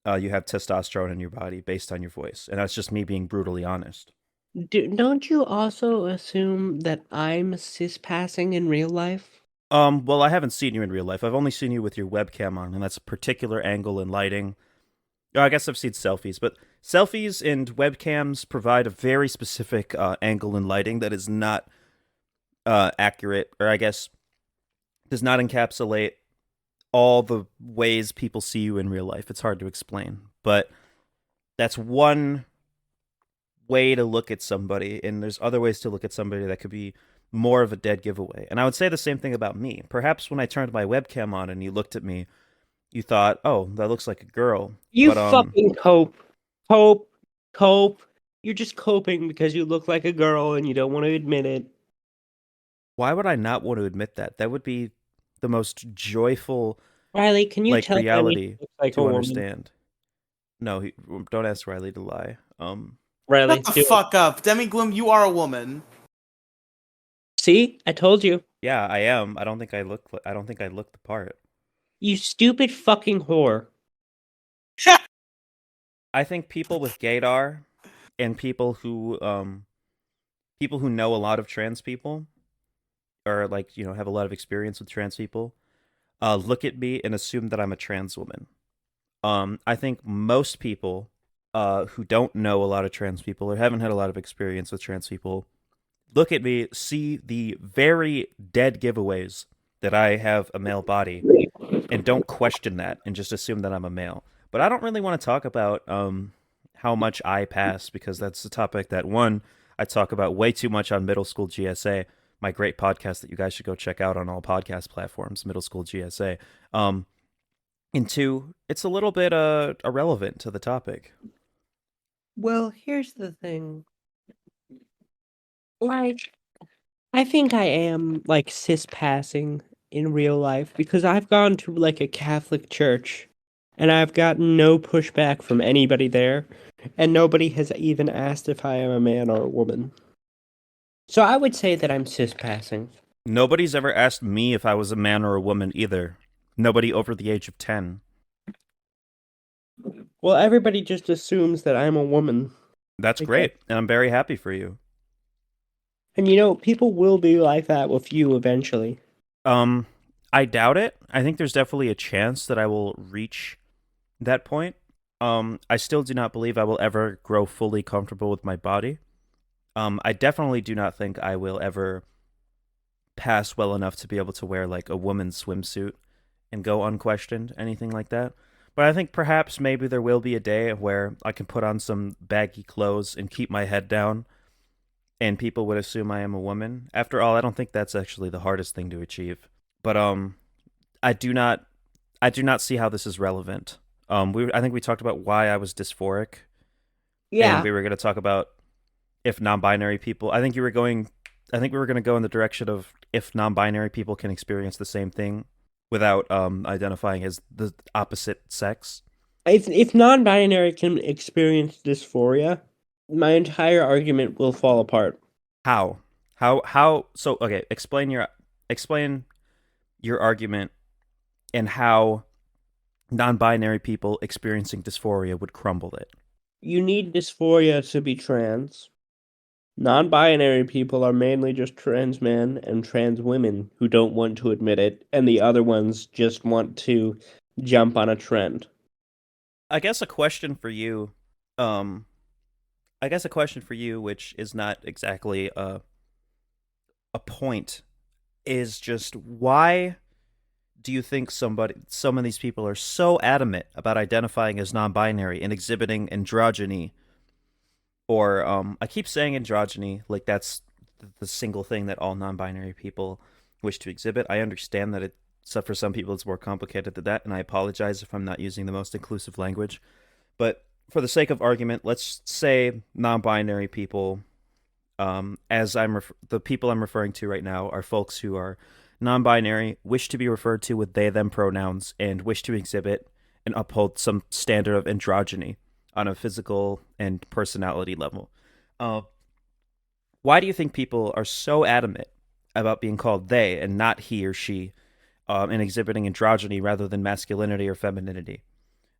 you have testosterone in your body based on your voice. And that's just me being brutally honest. Don't you also assume that I'm cis-passing in real life? Well, I haven't seen you in real life. I've only seen you with your webcam on, and that's a particular angle and lighting. I guess I've seen selfies, but selfies and webcams provide a very specific angle and lighting that is not accurate, or I guess does not encapsulate all the ways people see you in real life. It's hard to explain, but that's one way to look at somebody, and there's other ways to look at somebody that could be more of a dead giveaway. And I would say the same thing about me. Perhaps when I turned my webcam on and you looked at me, you thought, "Oh, that looks like a girl." You but, fucking cope. You're just coping because you look like a girl and you don't want to admit it. Why would I not want to admit that? That would be the most joyful, Riely, can you tell reality Demi looks like to a woman? understand. No, don't ask Riely to lie. Riely, Shut the do it. fuck up. Demigloom, you are a woman. See? I told you. Yeah, I am. I don't think I look the part. You stupid fucking whore. I think people with gaydar and people who know a lot of trans people, or have a lot of experience with trans people, look at me and assume that I'm a trans woman. I think most people who don't know a lot of trans people or haven't had a lot of experience with trans people look at me, see the very dead giveaways that I have a male body, and don't question that and just assume that I'm a male. But I don't really want to talk about how much I pass, because that's a topic that, one, I talk about way too much on Middle School GSA, my great podcast that you guys should go check out on all podcast platforms, Middle School GSA. And two, it's a little bit irrelevant to the topic. Well, here's the thing. Like, I think I am, cis-passing in real life because I've gone to, a Catholic church and I've gotten no pushback from anybody there, and nobody has even asked if I am a man or a woman. So I would say that I'm cis-passing. Nobody's ever asked me if I was a man or a woman either. Nobody over the age of 10. Well, everybody just assumes that I'm a woman. That's great, and I'm very happy for you. And people will be like that with you eventually. I doubt it. I think there's definitely a chance that I will reach that point. I still do not believe I will ever grow fully comfortable with my body. I definitely do not think I will ever pass well enough to be able to wear a woman's swimsuit and go unquestioned, anything like that. But I think perhaps maybe there will be a day where I can put on some baggy clothes and keep my head down, and people would assume I am a woman. After all, I don't think that's actually the hardest thing to achieve. But I do not see how this is relevant. I think we talked about why I was dysphoric. Yeah. And we were going to talk about if non-binary people. I think we were going to go in the direction of if non-binary people can experience the same thing without identifying as the opposite sex. If non-binary can experience dysphoria, my entire argument will fall apart. How? So, okay, explain your argument and how non-binary people experiencing dysphoria would crumble it. You need dysphoria to be trans. Non-binary people are mainly just trans men and trans women who don't want to admit it, and the other ones just want to jump on a trend. I guess a question for you, which is not exactly a point, is just why do you think some of these people are so adamant about identifying as non-binary and exhibiting androgyny? Or I keep saying androgyny like that's the single thing that all non-binary people wish to exhibit. I understand that for some people it's more complicated than that, and I apologize if I'm not using the most inclusive language. But for the sake of argument, let's say non-binary people The people I'm referring to right now are folks who are non-binary, wish to be referred to with they/them pronouns, and wish to exhibit and uphold some standard of androgyny on a physical and personality level. Uh, why do you think people are so adamant about being called they and not he or she, and exhibiting androgyny rather than masculinity or femininity?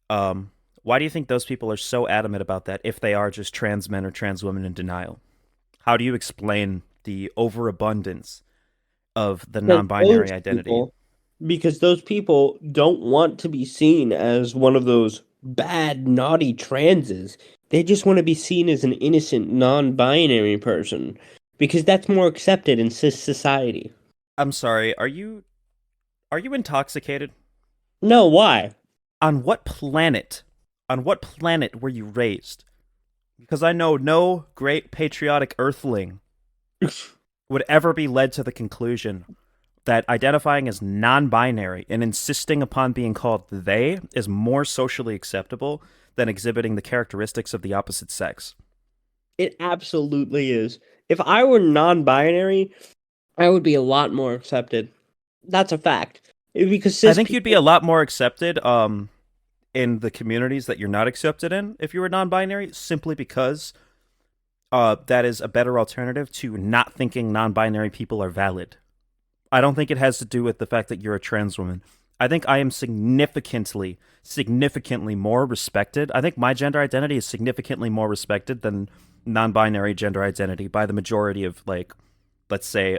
Why do you think those people are so adamant about that if they are just trans men or trans women in denial? How do you explain the overabundance of the Because non-binary identity? because those people don't want to be seen as one of those bad, naughty transes. They just want to be seen as an innocent, non-binary person. Because that's more accepted in cis society. I'm sorry, are you intoxicated? No, why? On what planet? On what planet were you raised? Because I know no great patriotic earthling would ever be led to the conclusion that identifying as non-binary and insisting upon being called they is more socially acceptable than exhibiting the characteristics of the opposite sex. It absolutely is. If I were non-binary, I would be a lot more accepted. That's a fact. Because I cis think you'd be a lot more accepted in the communities that you're not accepted in if you were non-binary, simply because that is a better alternative to not thinking non-binary people are valid. I don't think it has to do with the fact that you're a trans woman. I think I am significantly more respected. I think my gender identity is significantly more respected than non-binary gender identity by the majority of, like, let's say,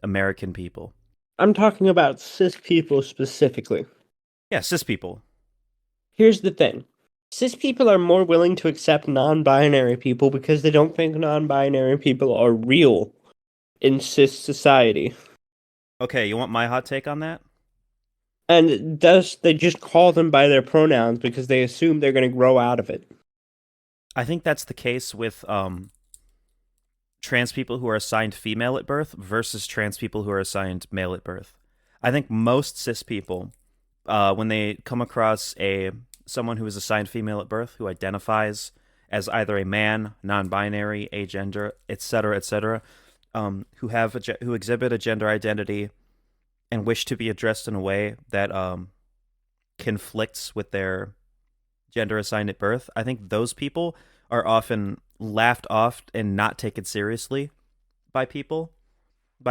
American people. I'm talking about cis people specifically. Yeah, cis people. Here's the thing. Cis people are more willing to accept non-binary people because they don't think non-binary people are real in cis society. Okay, you want my hot take on that? And thus, they just call them by their pronouns because they assume they're going to grow out of it. I think that's the case with trans people who are assigned female at birth versus trans people who are assigned male at birth. I think most cis people, when they come across someone who is assigned female at birth, who identifies as either a man, non-binary, agender, etc., who exhibit a gender identity and wish to be addressed in a way that conflicts with their gender assigned at birth, I think those people are often laughed off and not taken seriously by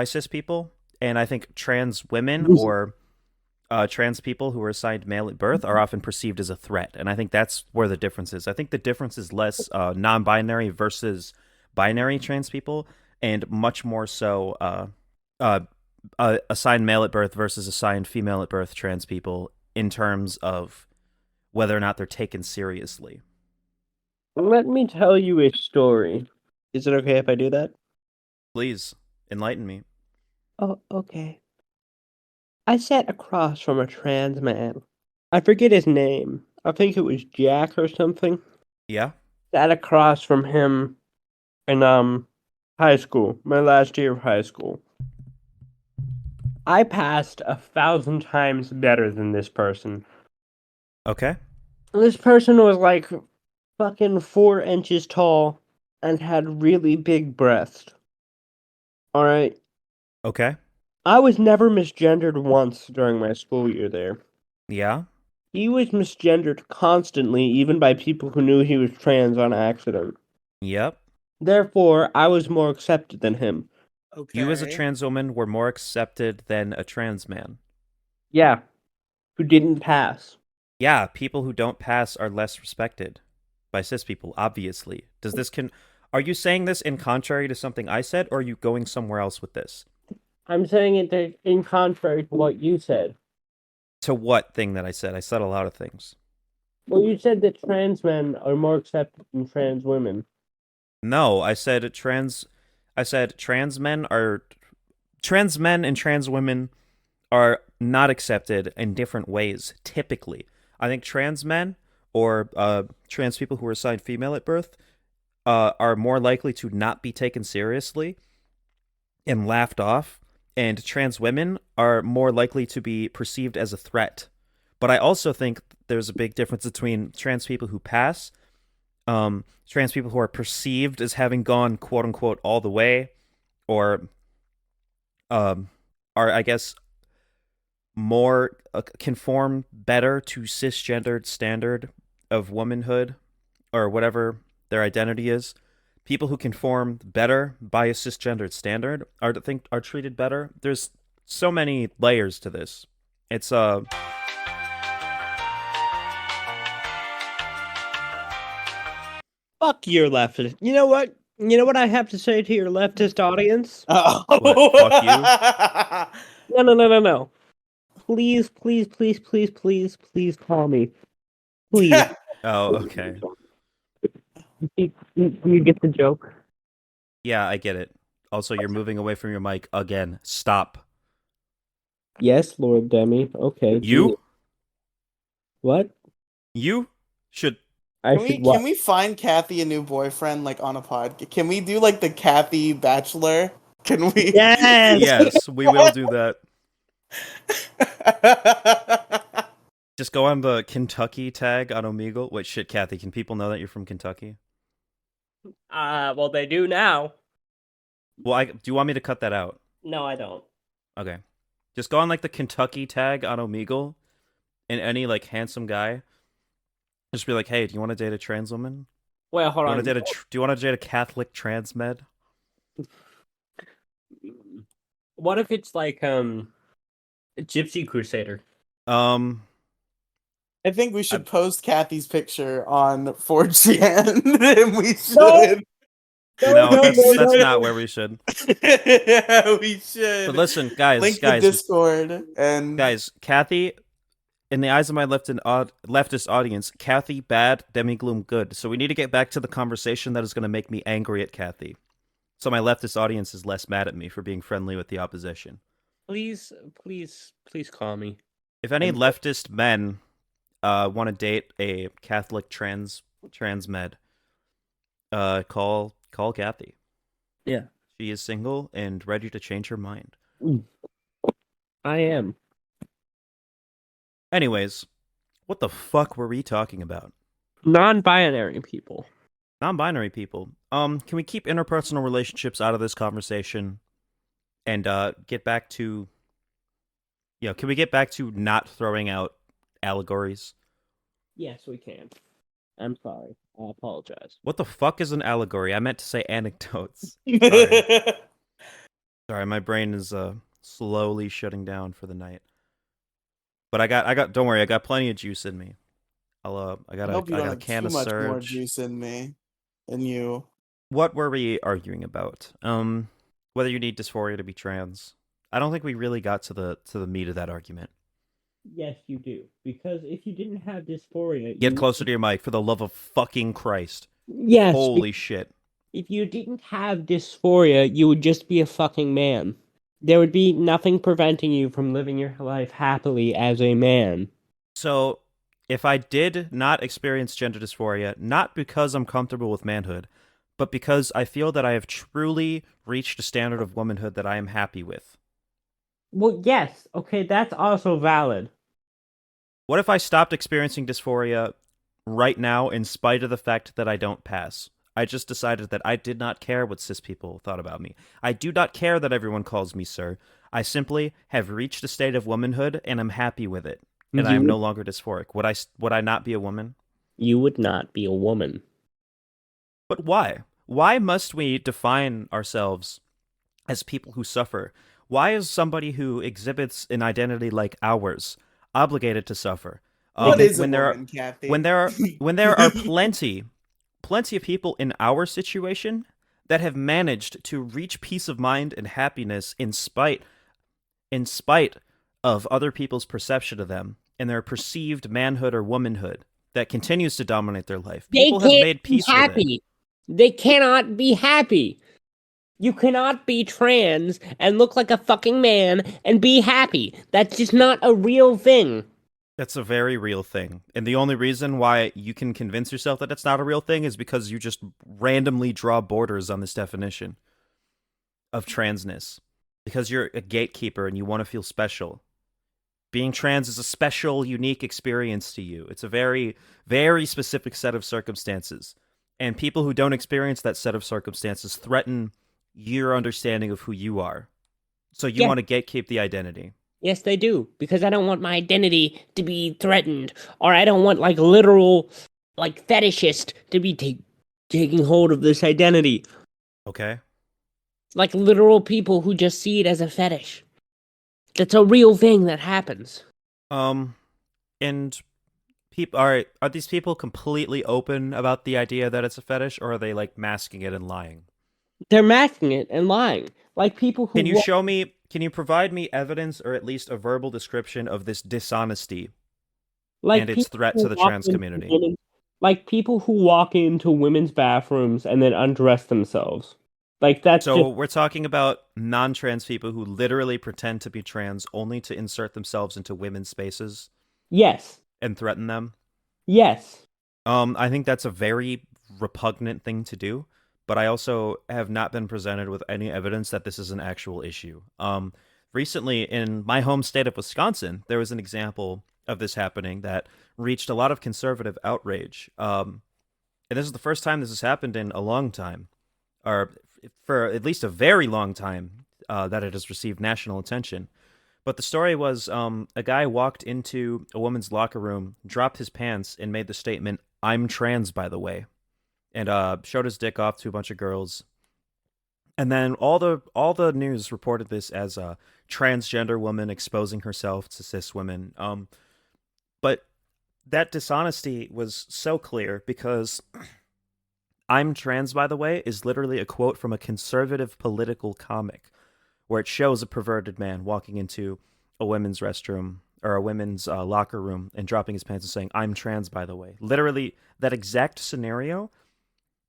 cis people. And I think trans women or trans people who are assigned male at birth are often perceived as a threat. And I think that's where the difference is. I think the difference is less non-binary versus binary trans people, and much more so assigned male at birth versus assigned female at birth trans people in terms of whether or not they're taken seriously. Let me tell you a story. Is it okay if I do that? Please enlighten me. Oh, okay. I sat across from a trans man. I forget his name. I think it was Jack or something. Yeah? Sat across from him in high school, my last year of high school. I passed 1,000 times better than this person. Okay. This person was like fucking 4 inches tall and had really big breasts. Alright? Okay. I was never misgendered once during my school year there. Yeah? He was misgendered constantly, even by people who knew he was trans on accident. Yep. Therefore, I was more accepted than him. Okay. You as a trans woman were more accepted than a trans man. Yeah. Who didn't pass. Yeah, people who don't pass are less respected by cis people, obviously. Are you saying this in contrary to something I said, or are you going somewhere else with this? I'm saying it in contrary to what you said. To what thing that I said? I said a lot of things. Well, you said that trans men are more accepted than trans women. No, I said trans men and trans women are not accepted in different ways, typically. I think trans men or trans people who are assigned female at birth are more likely to not be taken seriously and laughed off, and trans women are more likely to be perceived as a threat. But I also think there's a big difference between trans people who pass trans people who are perceived as having gone quote unquote all the way, or are, I guess, more conform better to cisgendered standard of womanhood or whatever their identity is. People who conform better by a cisgendered standard are treated better. There's so many layers to this. It's Fuck your leftist. You know what? You know what I have to say to your leftist audience? Oh. What? Fuck you? No. Please call me. Please. Oh, okay. You get the joke? Yeah, I get it. Also, you're moving away from your mic again. Stop. Yes, Lord Demi. Okay. You? What? You should. Can we find Kathy a new boyfriend, like, on a pod? Can we do, like, the Kathy Bachelor? Can we? Yes! Yes, we will do that. Just go on the Kentucky tag on Omegle. Wait, shit, Kathy, can people know that you're from Kentucky? Well, they do now. Well, do you want me to cut that out? No, I don't. Okay. Just go on, like, the Kentucky tag on Omegle, and any, like, handsome guy. Just be like, hey, do you want to date a trans woman? Wait, hold on. Do you want to date a Catholic trans med? What if it's like a Gypsy Crusader? I think we should post Kathy's picture on 4chan. And we should. No, that's not where we should. Yeah, we should. But listen, guys, link the Discord and guys, Kathy, in the eyes of my leftist audience, Kathy bad, Demigloom good. So we need to get back to the conversation that is going to make me angry at Kathy. So my leftist audience is less mad at me for being friendly with the opposition. Please call me. If any leftist men want to date a Catholic trans med, call Kathy. Yeah. She is single and ready to change her mind. I am. Anyways, what the fuck were we talking about? Non-binary people. Non-binary people. Can we keep interpersonal relationships out of this conversation and get back to... can we get back to not throwing out allegories? Yes, we can. I'm sorry. I apologize. What the fuck is an allegory? I meant to say anecdotes. Sorry, my brain is slowly shutting down for the night. But I got. Don't worry, I got plenty of juice in me. I got a can of Surge. Too much more juice in me than you. What were we arguing about? Whether you need dysphoria to be trans. I don't think we really got to the meat of that argument. Yes, you do. Because if you didn't have dysphoria... Get closer to your mic, for the love of fucking Christ. Yes. Holy shit. If you didn't have dysphoria, you would just be a fucking man. There would be nothing preventing you from living your life happily as a man. So, if I did not experience gender dysphoria, not because I'm comfortable with manhood, but because I feel that I have truly reached a standard of womanhood that I am happy with. Well, yes. Okay, that's also valid. What if I stopped experiencing dysphoria right now in spite of the fact that I don't pass? I just decided that I did not care what cis people thought about me. I do not care that everyone calls me sir. I simply have reached a state of womanhood and I'm happy with it. And I am no longer dysphoric. Would I not be a woman? You would not be a woman. But why? Why must we define ourselves as people who suffer? Why is somebody who exhibits an identity like ours obligated to suffer? What is a woman, Kathy? When there are plenty of people in our situation that have managed to reach peace of mind and happiness in spite of other people's perception of them and their perceived manhood or womanhood that continues to dominate their life. People have made peace with it. They cannot be happy. You cannot be trans and look like a fucking man and be happy. That's just not a real thing. That's a very real thing. And the only reason why you can convince yourself that it's not a real thing is because you just randomly draw borders on this definition of transness. Because you're a gatekeeper and you want to feel special. Being trans is a special, unique experience to you. It's a very, very specific set of circumstances. And people who don't experience that set of circumstances threaten your understanding of who you are. So you Yeah. want to gatekeep the identity. Yes, they do, because I don't want my identity to be threatened, or I don't want like literal, like fetishist to be taking hold of this identity. Okay. Like literal people who just see it as a fetish. That's a real thing that happens. And people are these people completely open about the idea that it's a fetish, or are they like masking it and lying? They're masking it and lying. Like people who Can you provide me evidence or at least a verbal description of this dishonesty and its threat to the trans community? Like people who walk into women's bathrooms and then undress themselves. Like that's So just we're talking about non-trans people who literally pretend to be trans only to insert themselves into women's spaces yes. and threaten them. Yes. I think that's a very repugnant thing to do, but I also have not been presented with any evidence that this is an actual issue. Recently, in my home state of Wisconsin, there was an example of this happening that reached a lot of conservative outrage. And this is the first time this has happened in a long time, or for at least a very long time, that it has received national attention. But the story was a guy walked into a woman's locker room, dropped his pants, and made the statement, "I'm trans, by the way," and showed his dick off to a bunch of girls. And then all the news reported this as a transgender woman exposing herself to cis women. But that dishonesty was so clear because "I'm trans, by the way" is literally a quote from a conservative political comic where it shows a perverted man walking into a women's restroom or a women's locker room and dropping his pants and saying, "I'm trans, by the way." Literally, that exact scenario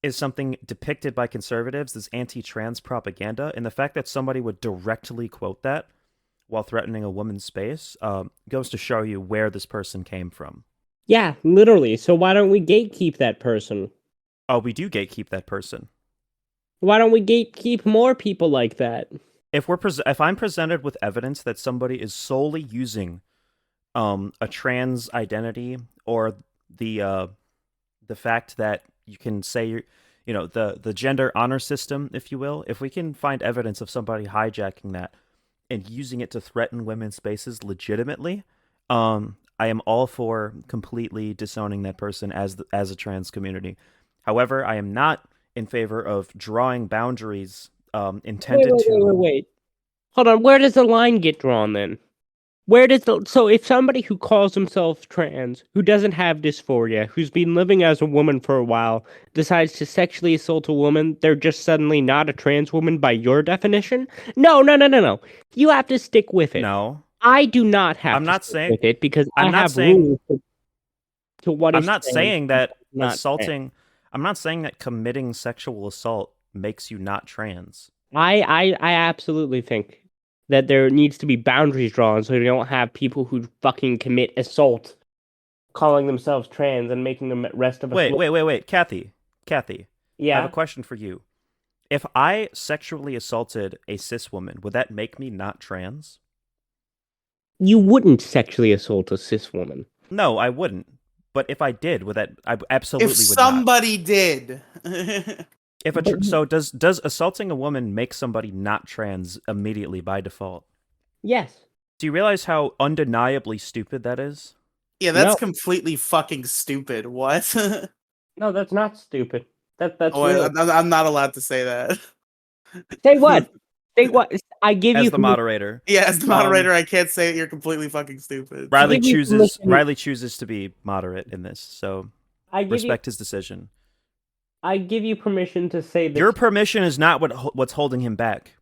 is something depicted by conservatives as anti-trans propaganda, and the fact that somebody would directly quote that while threatening a woman's space goes to show you where this person came from. Yeah, literally. So why don't we gatekeep that person? Oh, we do gatekeep that person. Why don't we gatekeep more people like that? If I'm presented with evidence that somebody is solely using a trans identity, or the fact that you can say the gender honor system, if you will, if we can find evidence of somebody hijacking that and using it to threaten women's spaces legitimately, I am all for completely disowning that person as a trans community. However, I am not in favor of drawing boundaries intended to. Wait. Hold on, where does the line get drawn then? So if somebody who calls himself trans, who doesn't have dysphoria, who's been living as a woman for a while, decides to sexually assault a woman, they're just suddenly not a trans woman by your definition? No. You have to stick with it. No, I do not have I'm to not stick saying. with it because I'm I not have saying. rules to what is I'm not trans saying that and not trans. assaulting. I'm not saying that committing sexual assault makes you not trans. I absolutely think that there needs to be boundaries drawn so you don't have people who fucking commit assault calling themselves trans and making the rest of us Wait, Kathy. I have Yeah. a question for you. If I sexually assaulted a cis woman, would that make me not trans? You wouldn't sexually assault a cis woman. No, I wouldn't. But if I did, would that? I absolutely If would not. somebody did. So does assaulting a woman make somebody not trans immediately by default? Yes. Do you realize how undeniably stupid that is? Yeah, that's No. completely fucking stupid. What? No, that's not stupid. That's Oh, real. I'm not allowed to say that. Say what? Say what? I give As you the moderator. Yeah, as the moderator, I can't say that you're completely fucking stupid. Riely give you chooses to be moderate in this, so respect his decision. I give you permission to say that. Your permission is not what's holding him back.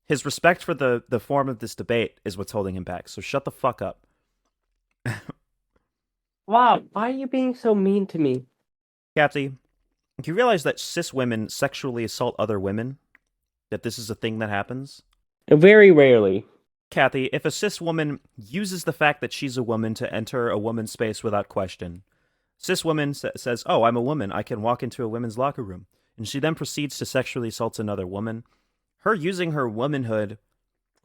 His respect for the form of this debate is what's holding him back. So shut the fuck up. Wow, why are you being so mean to me? Kathy, do you realize that cis women sexually assault other women? That this is a thing that happens? Very rarely. Kathy, if a cis woman uses the fact that she's a woman to enter a woman's space without question, cis woman says, "Oh, I'm a woman. I can walk into a women's locker room," and she then proceeds to sexually assault another woman. Her using her womanhood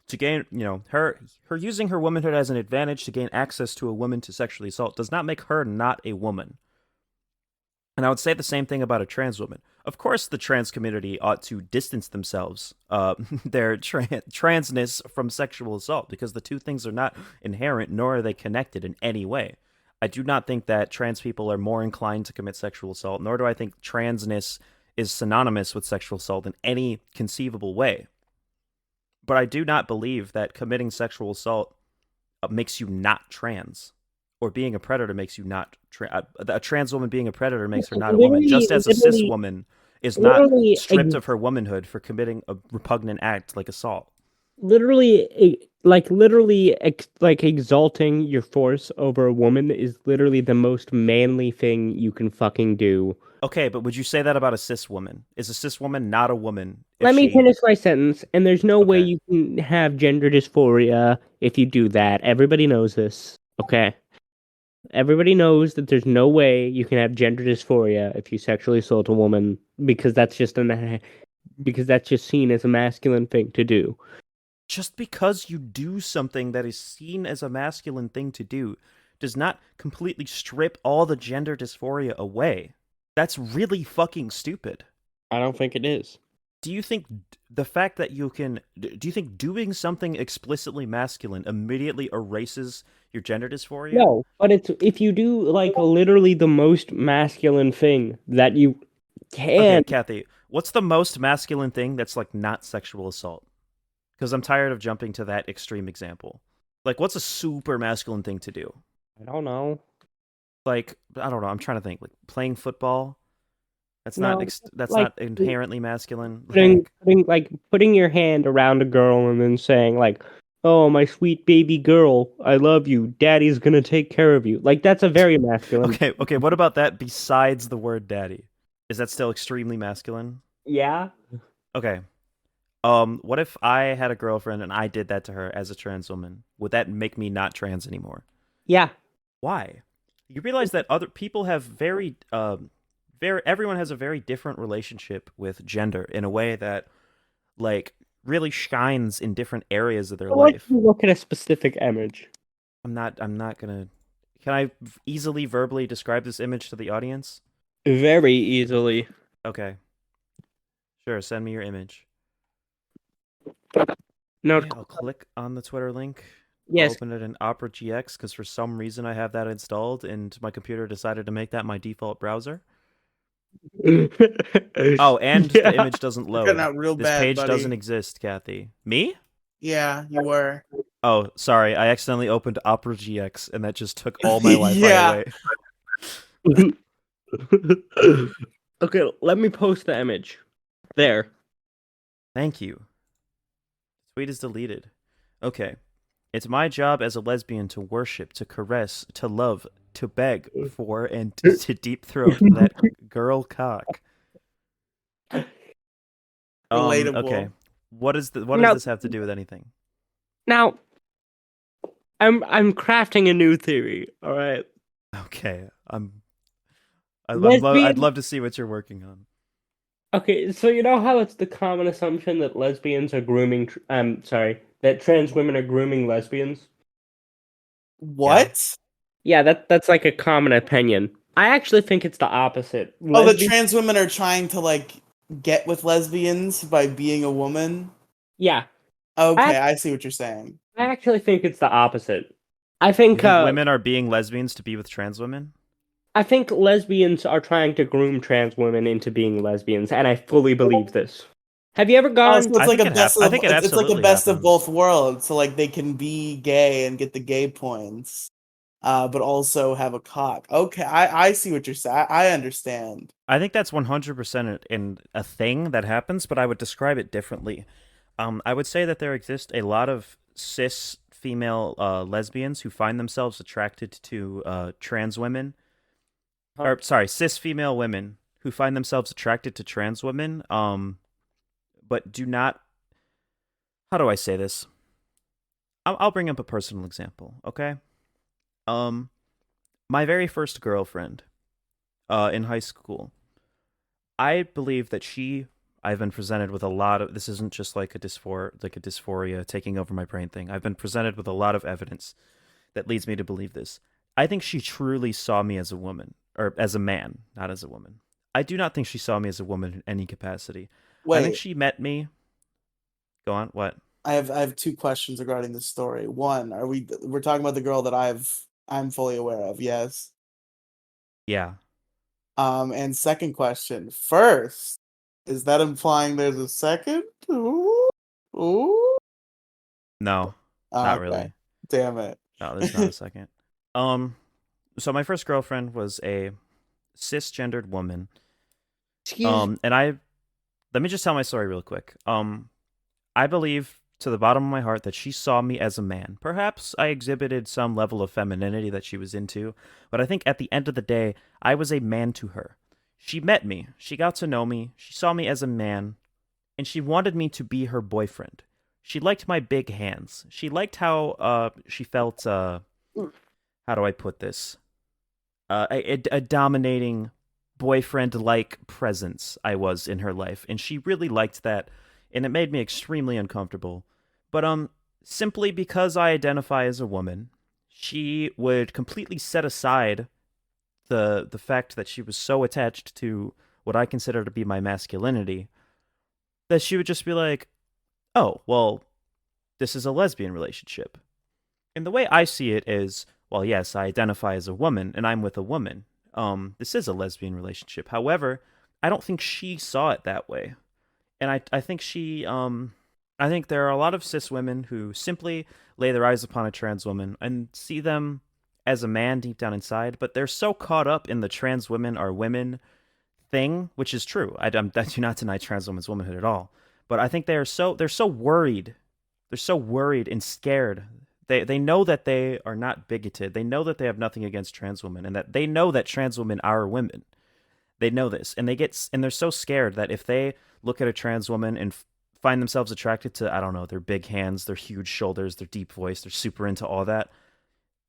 to gain, her using her womanhood as an advantage to gain access to a woman to sexually assault does not make her not a woman. And I would say the same thing about a trans woman. Of course, the trans community ought to distance themselves, their transness from sexual assault, because the two things are not inherent, nor are they connected in any way. I do not think that trans people are more inclined to commit sexual assault, nor do I think transness is synonymous with sexual assault in any conceivable way. But I do not believe that committing sexual assault makes you not trans, or being a predator makes you not a trans woman being a predator makes her not a woman, just as a cis woman is not stripped of her womanhood for committing a repugnant act like assault. Literally, like exalting your force over a woman is literally the most manly thing you can fucking do. Okay, but would you say that about a cis woman? Is a cis woman not a woman? Let me finish my sentence. And there's no way you can have gender dysphoria if you do that. Everybody knows this. Okay. Everybody knows that there's no way you can have gender dysphoria if you sexually assault a woman, because that's just seen as a masculine thing to do. Just because you do something that is seen as a masculine thing to do does not completely strip all the gender dysphoria away. That's really fucking stupid. I don't think it is. Do you think the fact that do you think doing something explicitly masculine immediately erases your gender dysphoria? No, but if you do like literally the most masculine thing that you can. Okay, Kathy, what's the most masculine thing that's like not sexual assault? Because I'm tired of jumping to that extreme example. Like, what's a super masculine thing to do? I don't know. Like, I don't know. I'm trying to think. Like playing football. That's not inherently masculine. Putting your hand around a girl and then saying like, "Oh, my sweet baby girl, I love you. Daddy's gonna take care of you." Like, that's a very masculine. Okay. What about that besides the word daddy? Is that still extremely masculine? Yeah. Okay. What if I had a girlfriend and I did that to her as a trans woman? Would that make me not trans anymore? Yeah. Why? You realize that other people have everyone has a very different relationship with gender in a way that, like, really shines in different areas of their life. Let's look at a specific image. I'm not gonna. Can I easily verbally describe this image to the audience? Very easily. Okay. Sure, send me your image. No, Yeah, I'll click on the Twitter link. Yes. I'll open it in Opera GX because for some reason I have that installed and my computer decided to make that my default browser. Oh, and the image doesn't load. Out real this bad, page buddy. doesn't exist, Kathy. Me? Yeah, you were. Oh, sorry. I accidentally opened Opera GX and that just took all my Wi-Fi away. Okay, let me post the image. There. Thank you. Tweet is deleted. Okay. It's my job as a lesbian to worship, to caress, to love, to beg for, and to deep throat that girl cock. Relatable. Okay. What does this have to do with anything? Now, I'm crafting a new theory. All right. Okay. I'd love to see what you're working on. Okay, so you know how it's the common assumption that lesbians are grooming. That trans women are grooming lesbians. What? Yeah, that's like a common opinion. I actually think it's the opposite. The trans women are trying to like get with lesbians by being a woman. Yeah. Okay, I see what you're saying. I actually think it's the opposite. I think women are being lesbians to be with trans women? I think lesbians are trying to groom trans women into being lesbians, and I fully believe this. Have you ever gone? So it's like it's like a best of both worlds. So like they can be gay and get the gay points, but also have a cock. Okay, I see what you're saying. I understand. I think that's 100% in a thing that happens, but I would describe it differently. I would say that there exist a lot of cis female lesbians who find themselves attracted to trans women. Or sorry, cis female women who find themselves attracted to trans women, but do not. How do I say this? I'll bring up a personal example, okay? My very first girlfriend, in high school, I believe that I've been presented with a lot of. This isn't just like a dysphoria taking over my brain thing. I've been presented with a lot of evidence that leads me to believe this. I think she truly saw me as a woman. or as a man, not as a woman. I do not think she saw me as a woman in any capacity. Wait, I think she met me. Go on. What? I have two questions regarding this story. One, we're talking about the girl that I'm fully aware of, yes. Yeah. And second question. First, is that implying there's a second? Ooh. Ooh. No, Oh, not okay. really. Damn it. No, there's not a second. So my first girlfriend was a cisgendered woman. And let me just tell my story real quick. I believe to the bottom of my heart that she saw me as a man. Perhaps I exhibited some level of femininity that she was into, but I think at the end of the day, I was a man to her. She met me, she got to know me, she saw me as a man, and she wanted me to be her boyfriend. She liked my big hands. She liked how she felt how do I put this? A dominating boyfriend-like presence I was in her life, and she really liked that, and it made me extremely uncomfortable. But simply because I identify as a woman, she would completely set aside the fact that she was so attached to what I consider to be my masculinity that she would just be like, "Oh, well, this is a lesbian relationship." And the way I see it is, well, yes, I identify as a woman and I'm with a woman. This is a lesbian relationship. However, I don't think she saw it that way. And I think I think there are a lot of cis women who simply lay their eyes upon a trans woman and see them as a man deep down inside, but they're so caught up in the trans women are women thing, which is true. I do not deny trans women's womanhood at all. But I think they're so worried. They're so worried and scared. They know that they are not bigoted. They know that they have nothing against trans women, and that they know that trans women are women. They know this, and they're so scared that if they look at a trans woman and find themselves attracted to, I don't know, their big hands, their huge shoulders, their deep voice, they're super into all that.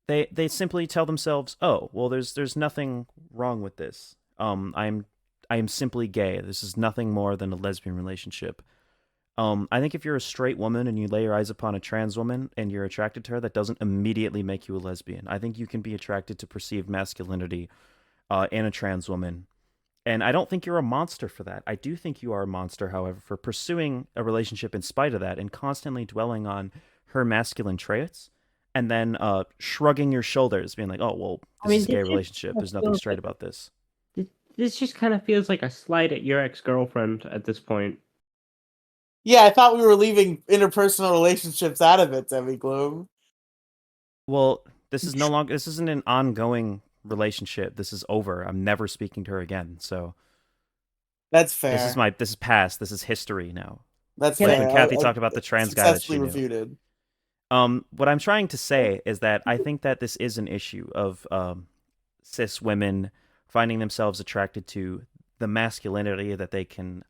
They simply tell themselves, "Oh, well, there's nothing wrong with this. I am simply gay. This is nothing more than a lesbian relationship." I think if you're a straight woman and you lay your eyes upon a trans woman and you're attracted to her, that doesn't immediately make you a lesbian. I think you can be attracted to perceived masculinity in a trans woman. And I don't think you're a monster for that. I do think you are a monster, however, for pursuing a relationship in spite of that and constantly dwelling on her masculine traits and then shrugging your shoulders, being like, "Oh, well, this is a gay relationship. There's nothing straight about this." This just kind of feels like a slight at your ex-girlfriend at this point. Yeah, I thought we were leaving interpersonal relationships out of it, Demigloom. Well, this isn't an ongoing relationship. This is over. I'm never speaking to her again. So that's fair. This is past. This is history now. That's fair. When Kathy talked about the trans guy that she knew. Refuted. What I'm trying to say is that I think that this is an issue of cis women finding themselves attracted to the masculinity that they can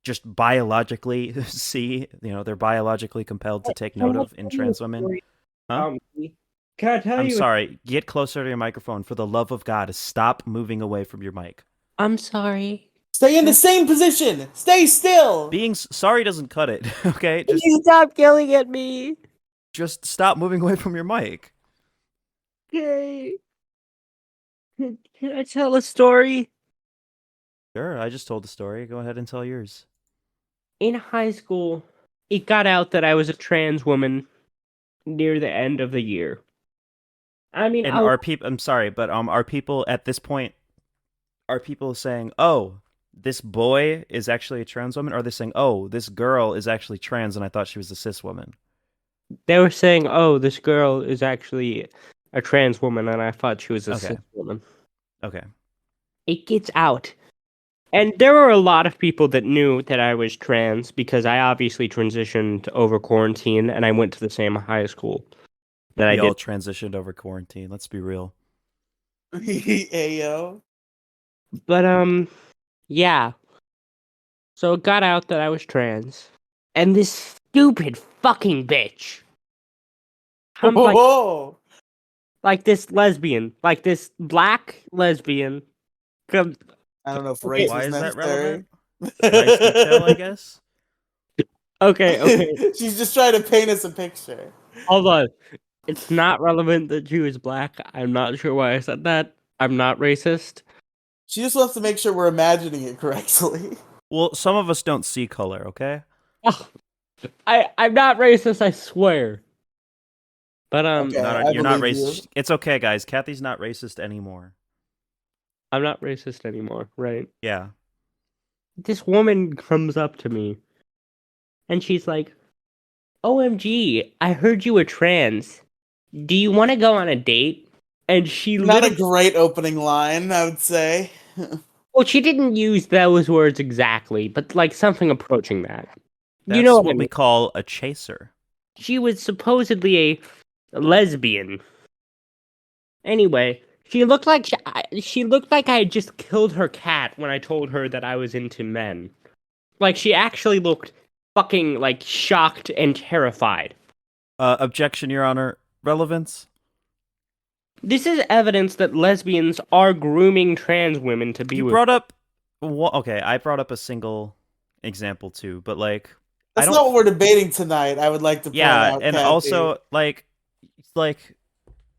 just biologically see. You know, they're biologically compelled to take note of in trans women. Huh? Can I tell you? I'm sorry. Get closer to your microphone. For the love of God, stop moving away from your mic. I'm sorry. Stay in the same position. Stay still. Being sorry doesn't cut it. Okay, just you stop yelling at me. Just stop moving away from your mic. Okay. Can I tell a story? Sure, I just told the story. Go ahead and tell yours. In high school, it got out that I was a trans woman near the end of the year. I mean, and I'm sorry, but are people at this point? Are people saying, "Oh, this boy is actually a trans woman," or are they saying, "Oh, this girl is actually trans, and I thought she was a cis woman"? They were saying, "Oh, this girl is actually a trans woman, and I thought she was a cis woman." Okay. It gets out. And there were a lot of people that knew that I was trans because I obviously transitioned over quarantine and I went to the same high school that I did. We all transitioned over quarantine. Let's be real. Ayo. But yeah. So it got out that I was trans. And this stupid fucking bitch. Like this lesbian, like this black lesbian. I don't know if race Why is that necessary. Nice detail, I guess. Okay. She's just trying to paint us a picture. Hold on. It's not relevant that she was black. I'm not sure why I said that. I'm not racist. She just wants to make sure we're imagining it correctly. Well, some of us don't see color, okay? Oh, I'm not racist, I swear. But Okay, I You're not believe racist. you. It's okay, guys. Kathy's not racist anymore. I'm not racist anymore, right? Yeah. This woman comes up to me and she's like, OMG, I heard you were trans. Do you want to go on a date? And she Not a literally, great opening line, I would say. well, she didn't use those words exactly, but like something approaching that. That's You know what I what we mean? call a chaser. She was supposedly a lesbian. Anyway, she looked like I had just killed her cat when I told her that I was into men. Like she actually looked fucking like shocked and terrified. Objection, Your Honor. Relevance? This is evidence that lesbians are grooming trans women to be You with. brought up... Okay, I brought up a single example too, but like... That's not what we're debating tonight, I would like to point out, and Kathy. also, like...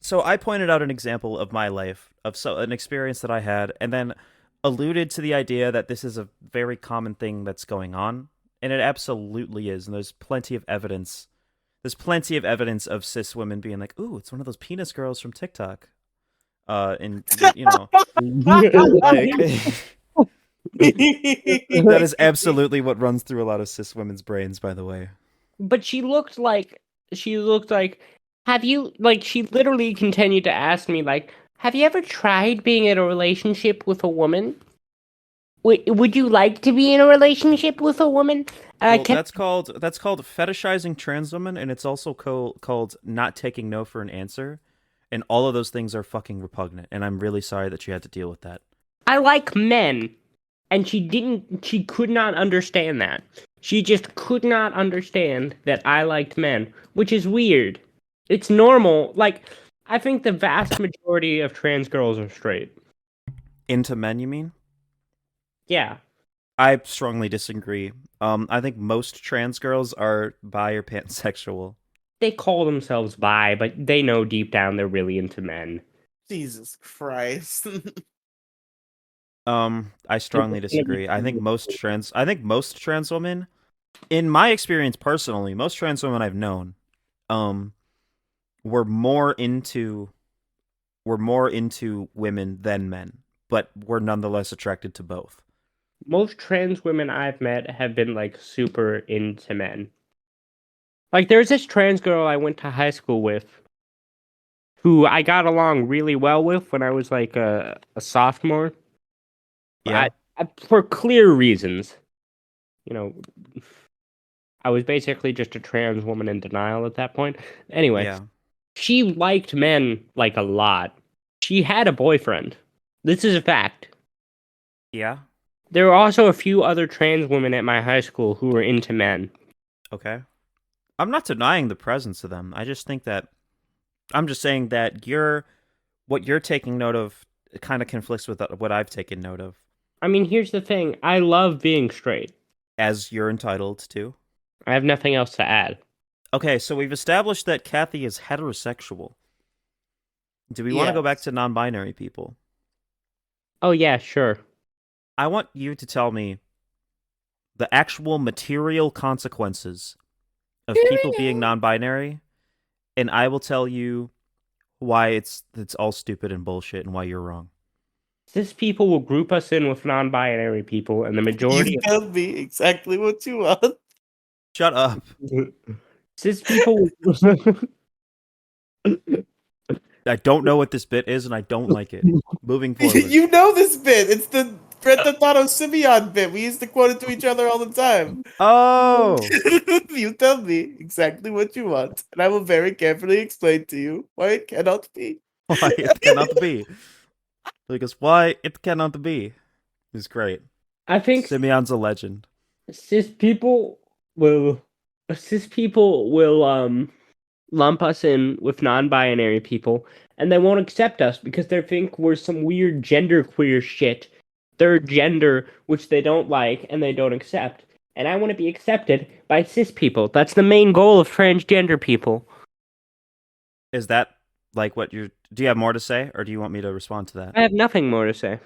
So I pointed out an example of my life, of an experience that I had, and then alluded to the idea that this is a very common thing that's going on, and it absolutely is, and there's plenty of evidence. There's plenty of evidence of cis women being like, "Ooh, it's one of those penis girls from TikTok," and you know, like, that is absolutely what runs through a lot of cis women's brains, by the way. But she looked like have you like she literally continued to ask me like, have you ever tried being in a relationship with a woman? Would you like to be in a relationship with a woman? Well, that's called fetishizing trans women, and it's also called not taking no for an answer, and all of those things are fucking repugnant. And I'm really sorry that you had to deal with that. I like men, and she could not understand that. She just could not understand that I liked men, which is weird. It's normal. Like, I think the vast majority of trans girls are straight. Into men, you mean? Yeah. I strongly disagree. I think most trans girls are bi or pansexual. They call themselves bi, but they know deep down they're really into men. Jesus Christ. I strongly disagree. I think most trans women, in my experience personally, most trans women I've known, were more into women than men, but were nonetheless attracted to both. Most trans women I've met have been like super into men. Like there's this trans girl I went to high school with who I got along really well with when I was like a sophomore. Yeah. For clear reasons. You know, I was basically just a trans woman in denial at that point. Anyway, yeah. She liked men like a lot. She had a boyfriend. This is a fact. Yeah. There were also a few other trans women at my high school who were into men. Okay. I'm not denying the presence of them. I just think that I'm just saying that what you're taking note of kind of conflicts with what I've taken note of. I mean, here's the thing. I love being straight. As you're entitled to. I have nothing else to add. Okay, so we've established that Kathy is heterosexual. Do we want to go back to non-binary people? Oh, yeah, sure. I want you to tell me the actual material consequences of people being non-binary, and I will tell you why it's all stupid and bullshit and why you're wrong. Cis people will group us in with non-binary people, and the majority... You tell me exactly what you want. Shut up. Cis people... I don't know what this bit is, and I don't like it. Moving forward. You know this bit. It's the Brett Simeon bit. We used to quote it to each other all the time. Oh! You tell me exactly what you want, and I will very carefully explain to you why it cannot be. Why it cannot be. Because why it cannot be is great. I think Simeon's a legend. cis people will lump us in with non-binary people, and they won't accept us because they think we're some weird genderqueer shit, third gender, which they don't like and they don't accept. And I want to be accepted by cis people. That's the main goal of transgender people. Is that like what you're... Do you have more to say, or do you want me to respond to that? I have nothing more to say.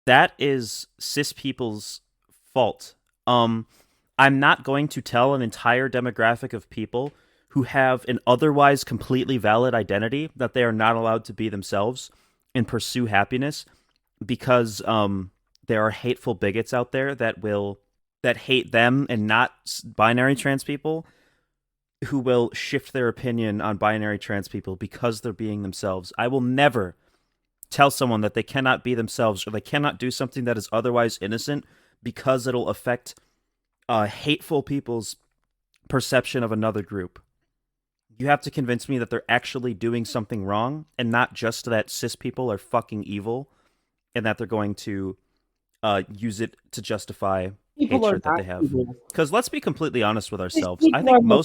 that is cis people's fault. I'm not going to tell an entire demographic of people who have an otherwise completely valid identity that they are not allowed to be themselves and pursue happiness because there are hateful bigots out there that hate them and not binary trans people, who will shift their opinion on binary trans people because they're being themselves. I will never tell someone that they cannot be themselves or they cannot do something that is otherwise innocent because it'll affect hateful people's perception of another group. You have to convince me that they're actually doing something wrong and not just that cis people are fucking evil and that they're going to use it to justify People hatred are that not they have. evil. Because let's be completely honest with These ourselves. I people are think my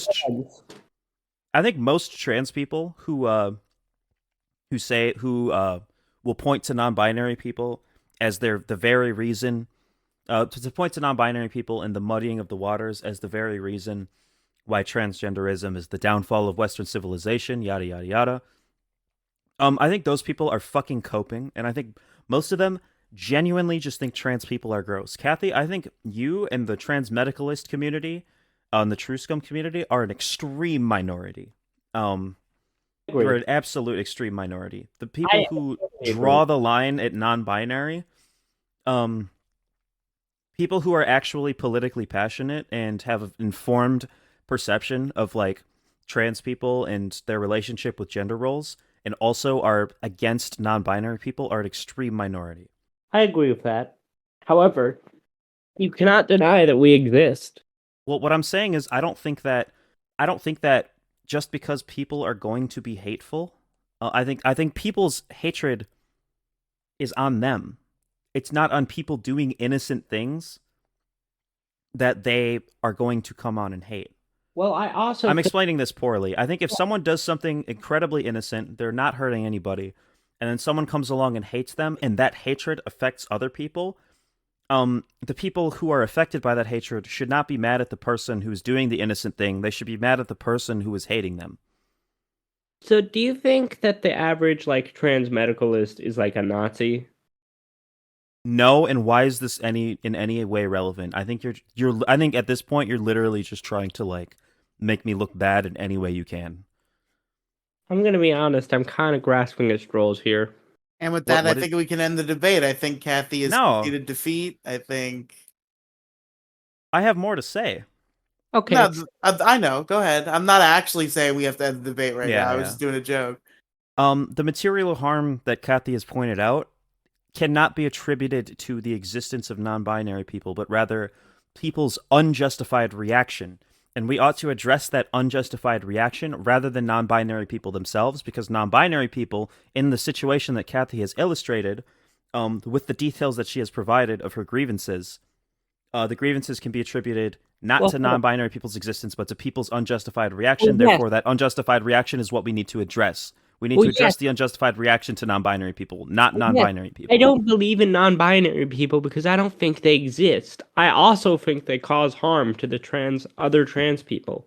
most friends. trans people who will point to non-binary people as the very reason to point to non-binary people and the muddying of the waters as the very reason why transgenderism is the downfall of Western civilization, yada yada yada. I think those people are fucking coping, and I think most of them genuinely just think trans people are gross. Kathy, I think you and the trans medicalist community, and the True Scum community, are an extreme minority. You're an absolute extreme minority. The people who draw the line at non-binary, people who are actually politically passionate and have an informed perception of like trans people and their relationship with gender roles, and also are against non-binary people, are an extreme minority. I agree with that. However, you cannot deny that we exist. Well, what I'm saying is I don't think that just because people are going to be hateful, I think people's hatred is on them. It's not on people doing innocent things that they are going to come on and hate. Well, I'm explaining this poorly. I think if someone does something incredibly innocent, they're not hurting anybody, and then someone comes along and hates them, and that hatred affects other people, the people who are affected by that hatred should not be mad at the person who's doing the innocent thing. They should be mad at the person who is hating them. So do you think that the average like trans medicalist is like a Nazi? No, and why is this in any way relevant? I think I think at this point you're literally just trying to like make me look bad in any way you can. I'm gonna be honest, I'm kind of grasping at straws here. And with that, I think we can end the debate. I think Kathy has conceded defeat. I think I have more to say. Okay. No, I know. Go ahead. I'm not actually saying we have to end the debate right now. I was just doing a joke. The material harm that Kathy has pointed out cannot be attributed to the existence of non-binary people, but rather people's unjustified reaction. And we ought to address that unjustified reaction rather than non-binary people themselves, because non-binary people, in the situation that Kathy has illustrated, with the details that she has provided of her grievances, the grievances can be attributed not to non-binary people's existence, but to people's unjustified reaction. Therefore, that unjustified reaction is what we need to address. We need to address the unjustified reaction to non-binary people, not non-binary people. I don't believe in non-binary people because I don't think they exist. I also think they cause harm to the other trans people,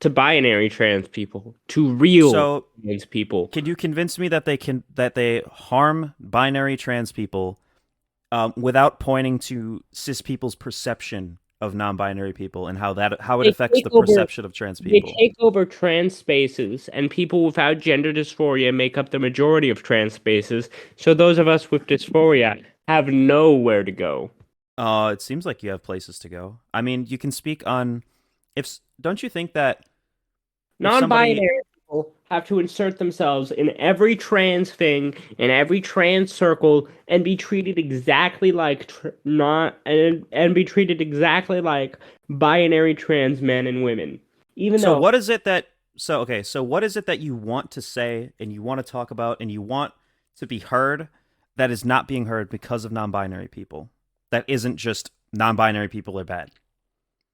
to binary trans people, to real trans people. Can you convince me that they harm binary trans people without pointing to cis people's perception of non-binary people and how it affects the perception of trans people? They take over trans spaces, and people without gender dysphoria make up the majority of trans spaces, so those of us with dysphoria have nowhere to go. It seems like you have places to go. I mean, you can speak on don't you think that non-binary people have to insert themselves in every trans thing, in every trans circle, and be treated exactly like be treated exactly like binary trans men and women. What is it that you want to say and you want to talk about and you want to be heard that is not being heard because of non-binary people? That isn't just non-binary people are bad.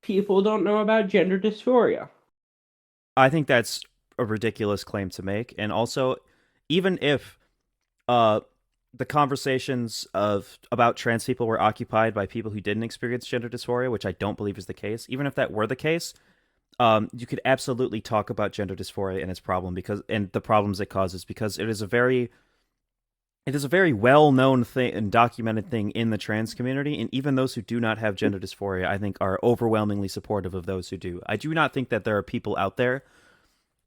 People don't know about gender dysphoria. I think that's a ridiculous claim to make. And also, even if the conversations about trans people were occupied by people who didn't experience gender dysphoria, which I don't believe is the case, even if that were the case, you could absolutely talk about gender dysphoria and its problem and the problems it causes, because it is a very it is a very well-known thing and documented thing in the trans community, and even those who do not have gender dysphoria, I think, are overwhelmingly supportive of those who do. I do not think that there are people out there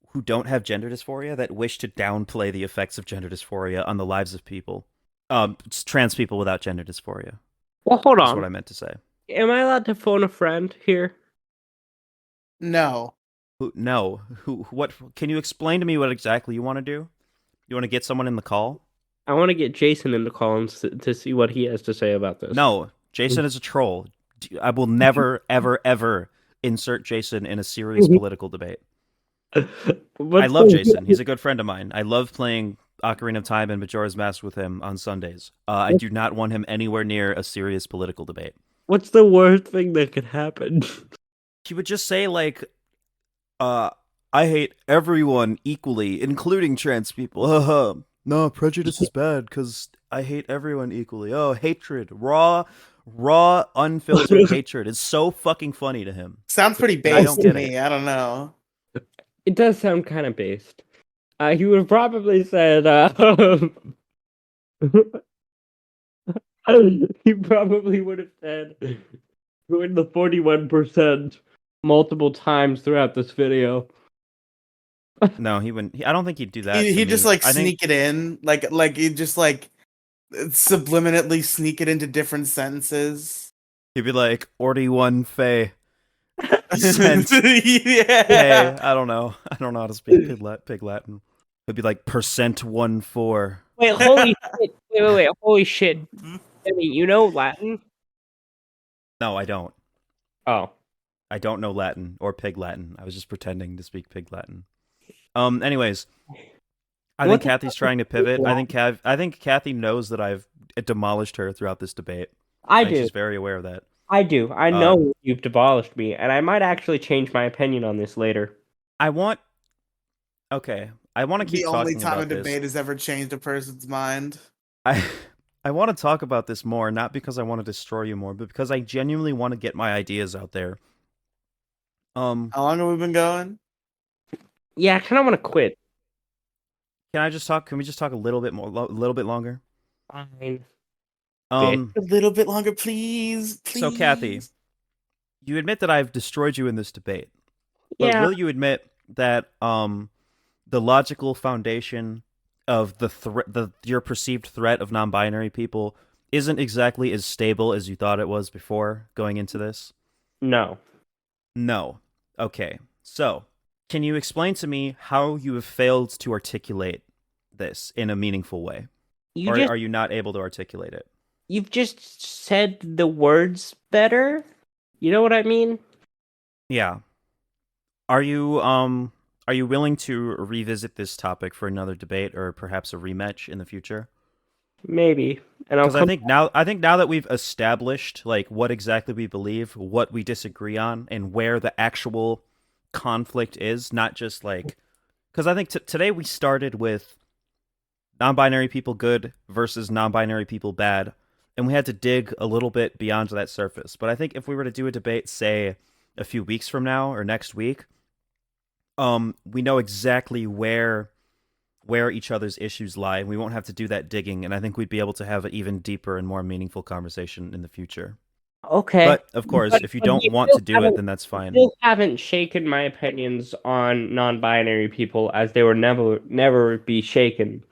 who don't have gender dysphoria that wish to downplay the effects of gender dysphoria on the lives of people, trans people without gender dysphoria. Well, hold That's what on. I meant to say. Am I allowed to phone a friend here? No. No. What? Can you explain to me what exactly you want to do? You want to get someone in the call? I want to get Jason in the call and to see what he has to say about this. No, Jason is a troll. I will never, ever, ever insert Jason in a serious political debate. I love Jason. He's a good friend of mine. I love playing Ocarina of Time and Majora's Mask with him on Sundays. I do not want him anywhere near a serious political debate. What's the worst thing that could happen? He would just say, like, I hate everyone equally, including trans people. No, prejudice is bad because I hate everyone equally. Oh, hatred. Raw, unfiltered hatred is so fucking funny to him. Sounds pretty I based don't to get me. it. I don't know. It does sound kind of based. He would have probably said, he probably would have said, join the 41% multiple times throughout this video. No, he wouldn't. I don't think he'd do that. He'd just like I think sneak it in, like he'd just like subliminally sneak it into different sentences. he'd be like, 41 Fey. Cent. Yeah. Hey, I don't know. I don't know how to speak pig Latin. It'd be like %14. Wait, holy shit. Wait, holy shit. I mean, you know Latin? No, I don't. Oh. I don't know Latin or pig Latin. I was just pretending to speak pig Latin. Anyways, I think Kathy's trying to pivot. I think Kathy knows that I've demolished her throughout this debate. I do. She's very aware of that. I do. I know you've demolished me, and I might actually change my opinion on this later. I want to keep talking about this. The only time a debate has ever changed a person's mind. I want to talk about this more, not because I want to destroy you more, but because I genuinely want to get my ideas out there. How long have we been going? Yeah, I kind of want to quit. Can I just talk? Can we just talk a little bit more, a little bit longer? Fine. A little bit longer, please. So, Kathy, you admit that I've destroyed you in this debate, but Yeah. will you admit that the logical foundation of your perceived threat of non-binary people isn't exactly as stable as you thought it was before going into this? No. Okay. So, can you explain to me how you have failed to articulate this in a meaningful way? Are you not able to articulate it? You've just said the words better. You know what I mean? Yeah. Are you willing to revisit this topic for another debate or perhaps a rematch in the future? Maybe. Because I think now that we've established like what exactly we believe, what we disagree on, and where the actual conflict is, not just like, because I think today we started with non-binary people good versus non-binary people bad, and we had to dig a little bit beyond that surface. But I think if we were to do a debate, say a few weeks from now or next week, we know exactly where each other's issues lie, and we won't have to do that digging, and I think we'd be able to have an even deeper and more meaningful conversation in the future. Okay. But, of course, if you don't want to do it, then that's fine. I still haven't shaken my opinions on non-binary people, as they were never be shaken.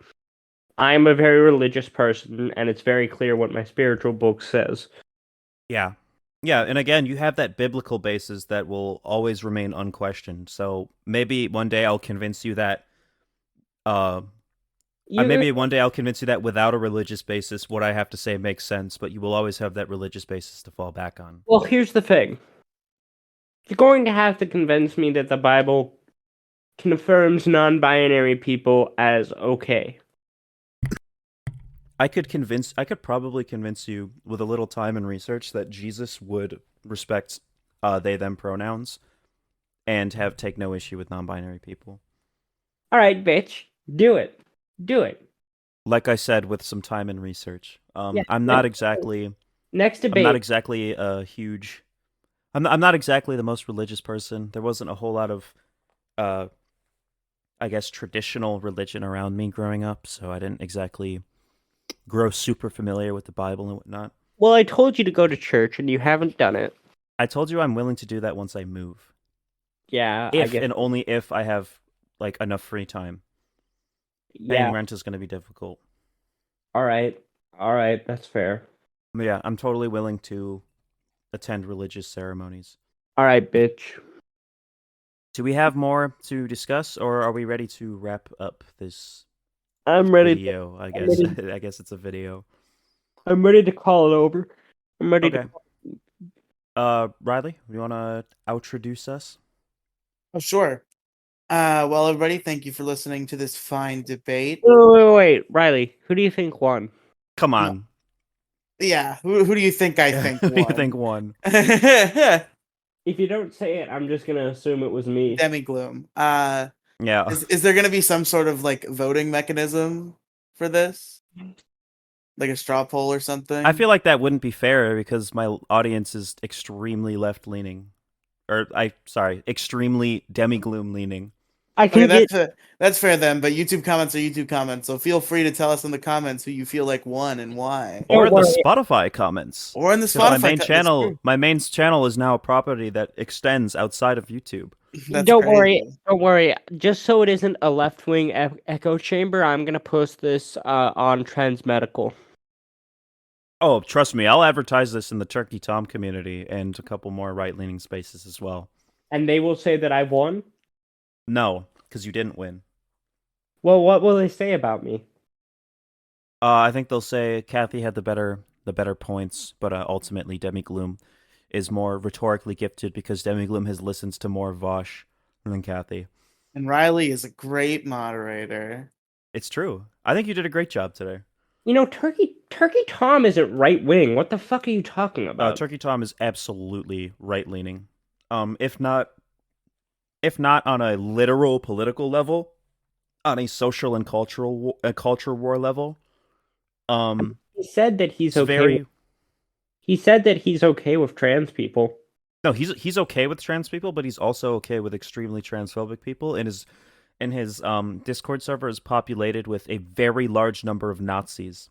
I'm a very religious person, and it's very clear what my spiritual book says. Yeah. Yeah, and again, you have that biblical basis that will always remain unquestioned, so maybe one day I'll convince you that maybe one day I'll convince you that without a religious basis, what I have to say makes sense, but you will always have that religious basis to fall back on. Well, here's the thing. You're going to have to convince me that the Bible confirms non-binary people as okay. I could probably convince you with a little time and research that Jesus would respect they them pronouns and take no issue with non-binary people. All right, bitch. Do it. Like I said, with some time and research. Yeah, I'm not exactly next debate. I'm not exactly a huge I'm not exactly the most religious person. There wasn't a whole lot of I guess traditional religion around me growing up, so I didn't exactly grow super familiar with the Bible and whatnot. Well, I told you to go to church, and you haven't done it. I told you I'm willing to do that once I move. Yeah, I If guess. and only if I have like enough free time. Yeah. Paying rent is going to be difficult. All right. That's fair. But yeah, I'm totally willing to attend religious ceremonies. All right, bitch. Do we have more to discuss, or are we ready to wrap up this I'm ready. video? I I'm guess. ready. I guess it's a video. I'm ready to call it over. I'm ready Okay. Riely, you want to introduce us? Oh, sure. Well, everybody, thank you for listening to this fine debate. Wait, Riely. Who do you think won? Come on. Yeah, who do you think I think Who do won? you think won? If you don't say it, I'm just gonna assume it was me. Demigloom. Yeah. Is there gonna be some sort of like voting mechanism for this? Like a straw poll or something? I feel like that wouldn't be fair because my audience is extremely left-leaning. Extremely Demigloom leaning. I can Okay, get. that's fair then, but YouTube comments are YouTube comments, so feel free to tell us in the comments who you feel like won and why. Or in the worry. Spotify comments. Or in the 'Cause Spotify my main channel is now a property that extends outside of YouTube. That's Don't crazy. worry. Don't worry. Just so it isn't a left-wing echo chamber, I'm gonna post this on Trends Medical. Oh, trust me, I'll advertise this in the Turkey Tom community and a couple more right-leaning spaces as well. And they will say that I won? No, because you didn't win. Well, what will they say about me? I think they'll say Kathy had the better points, but ultimately Demigloom is more rhetorically gifted because Demigloom has listened to more Vosh than Kathy. And Riely is a great moderator. It's true. I think you did a great job today. You know, Turkey Tom isn't right-wing. What the fuck are you talking about? Turkey Tom is absolutely right-leaning. If not on a literal political level, on a social and culture war level. He said that he's okay. Very... He said that he's okay with trans people. No, he's okay with trans people, but he's also okay with extremely transphobic people. And his Discord server is populated with a very large number of Nazis,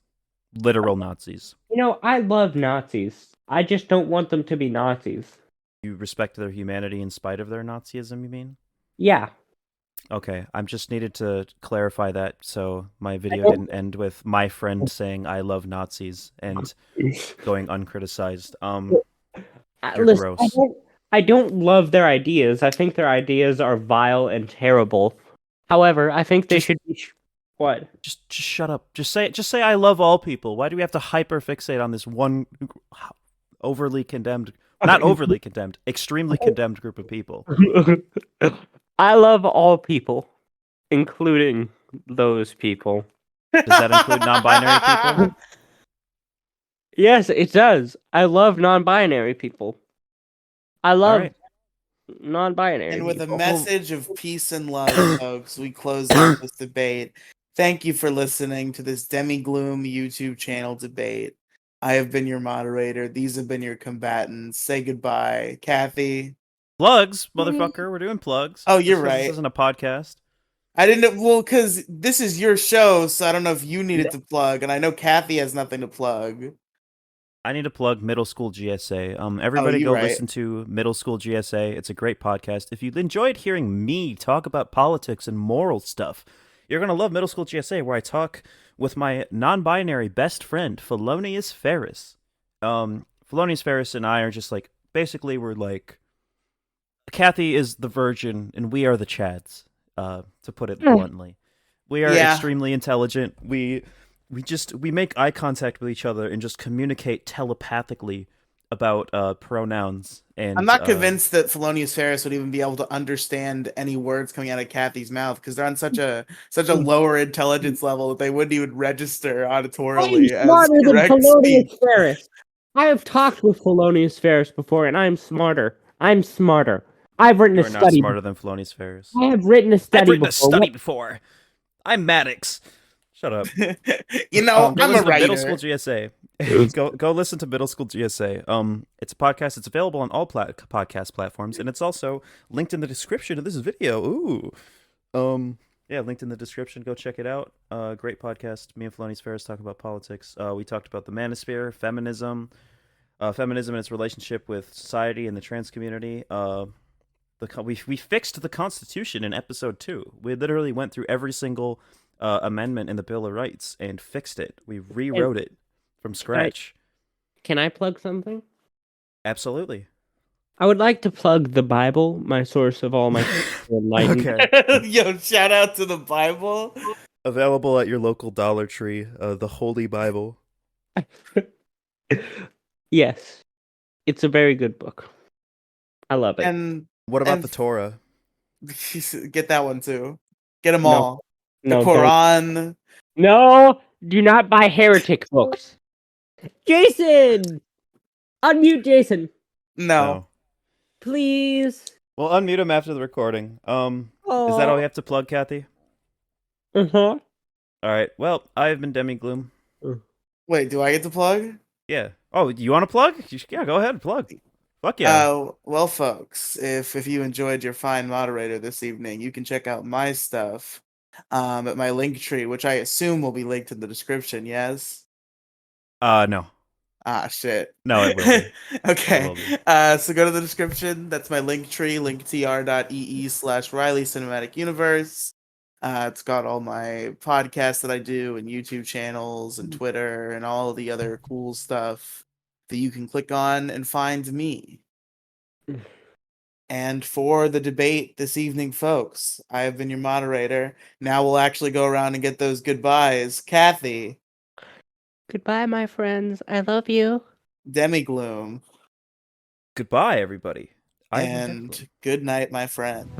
literal Nazis. You know, I love Nazis. I just don't want them to be Nazis. You respect their humanity in spite of their Nazism, you mean? Yeah. Okay, I'm just needed to clarify that so my video didn't end with my friend saying I love Nazis and going uncriticized. You're Listen, gross. I don't love their ideas. I think their ideas are vile and terrible. However, I think they should be. What? Just shut up. Just say I love all people. Why do we have to hyperfixate on this one overly condemned, not overly condemned, extremely condemned group of people? I love all people, including those people. Does that include non-binary people? Yes, it does. I love non-binary people. I love non-binary And with people. a message of peace and love, folks, we close out this debate. Thank you for listening to this Demigloom YouTube channel debate. I have been your moderator. These have been your combatants. Say goodbye, Kathy. Plugs, motherfucker. We're doing plugs. Oh, you're right. This isn't a podcast. I didn't. Well, because this is your show, so I don't know if you needed to plug, and I know Kathy has nothing to plug. I need to plug Middle School GSA. Everybody go listen to Middle School GSA. It's a great podcast. If you enjoyed hearing me talk about politics and moral stuff, you're going to love Middle School GSA, where I talk with my non-binary best friend, Felonious Ferris. Felonious Ferris and I are just like, basically we're like, Kathy is the virgin and we are the Chads, to put it bluntly. We are extremely intelligent. We make eye contact with each other and just communicate telepathically about pronouns. And I'm not convinced that Felonious Ferris would even be able to understand any words coming out of Kathy's mouth because they're on such a lower intelligence level that they wouldn't even register auditorily as smarter than correct Felonious speech. Ferris. I have talked with Felonious Ferris before, and I'm smarter. I'm smarter. I've written a study. You're not smarter than Felonious Ferris. I have written a study I've written a study before. I'm Maddox. Shut up. You know, I'm a writer. Middle School GSA. go listen to Middle School GSA. It's a podcast. It's available on all podcast platforms, and it's also linked in the description of this video. Ooh. Yeah, linked in the description. Go check it out. Great podcast. Me and Felonious Ferris talk about politics. We talked about the manosphere, feminism and its relationship with society and the trans community. We fixed the Constitution in episode 2. We literally went through every single amendment in the Bill of Rights and fixed it. We rewrote it from scratch. Can I plug something? Absolutely. I would like to plug the Bible, my source of all my enlightenment. Okay. Yo, shout out to the Bible. Available at your local Dollar Tree, the Holy Bible. Yes, it's a very good book. I love it. And What about the Torah? get that one too. Get them No. all. No, The don't. Quran. No, do not buy heretic books. Jason! Unmute Jason, No. please. We'll unmute him after the recording. Is that all we have to plug, Kathy? Uh-huh. All right. Well, I've been Demigloom. Wait, do I get to plug? Yeah. Oh, you want to plug? Yeah, go ahead, plug. Fuck yeah. Well, folks, if you enjoyed your fine moderator this evening, you can check out my stuff at my link tree, which I assume will be linked in the description. Yes. No. Ah, shit. No, it will be. Okay. It will be. So go to the description. That's my link tree, linktr.ee/Riely Cinematic Universe. It's got all my podcasts that I do and YouTube channels and Twitter and all the other cool stuff that you can click on and find me. And for the debate this evening, folks, I have been your moderator. Now we'll actually go around and get those goodbyes. Kathy. Goodbye, my friends. I love you. Demigloom. Goodbye, everybody. And good night, my friend.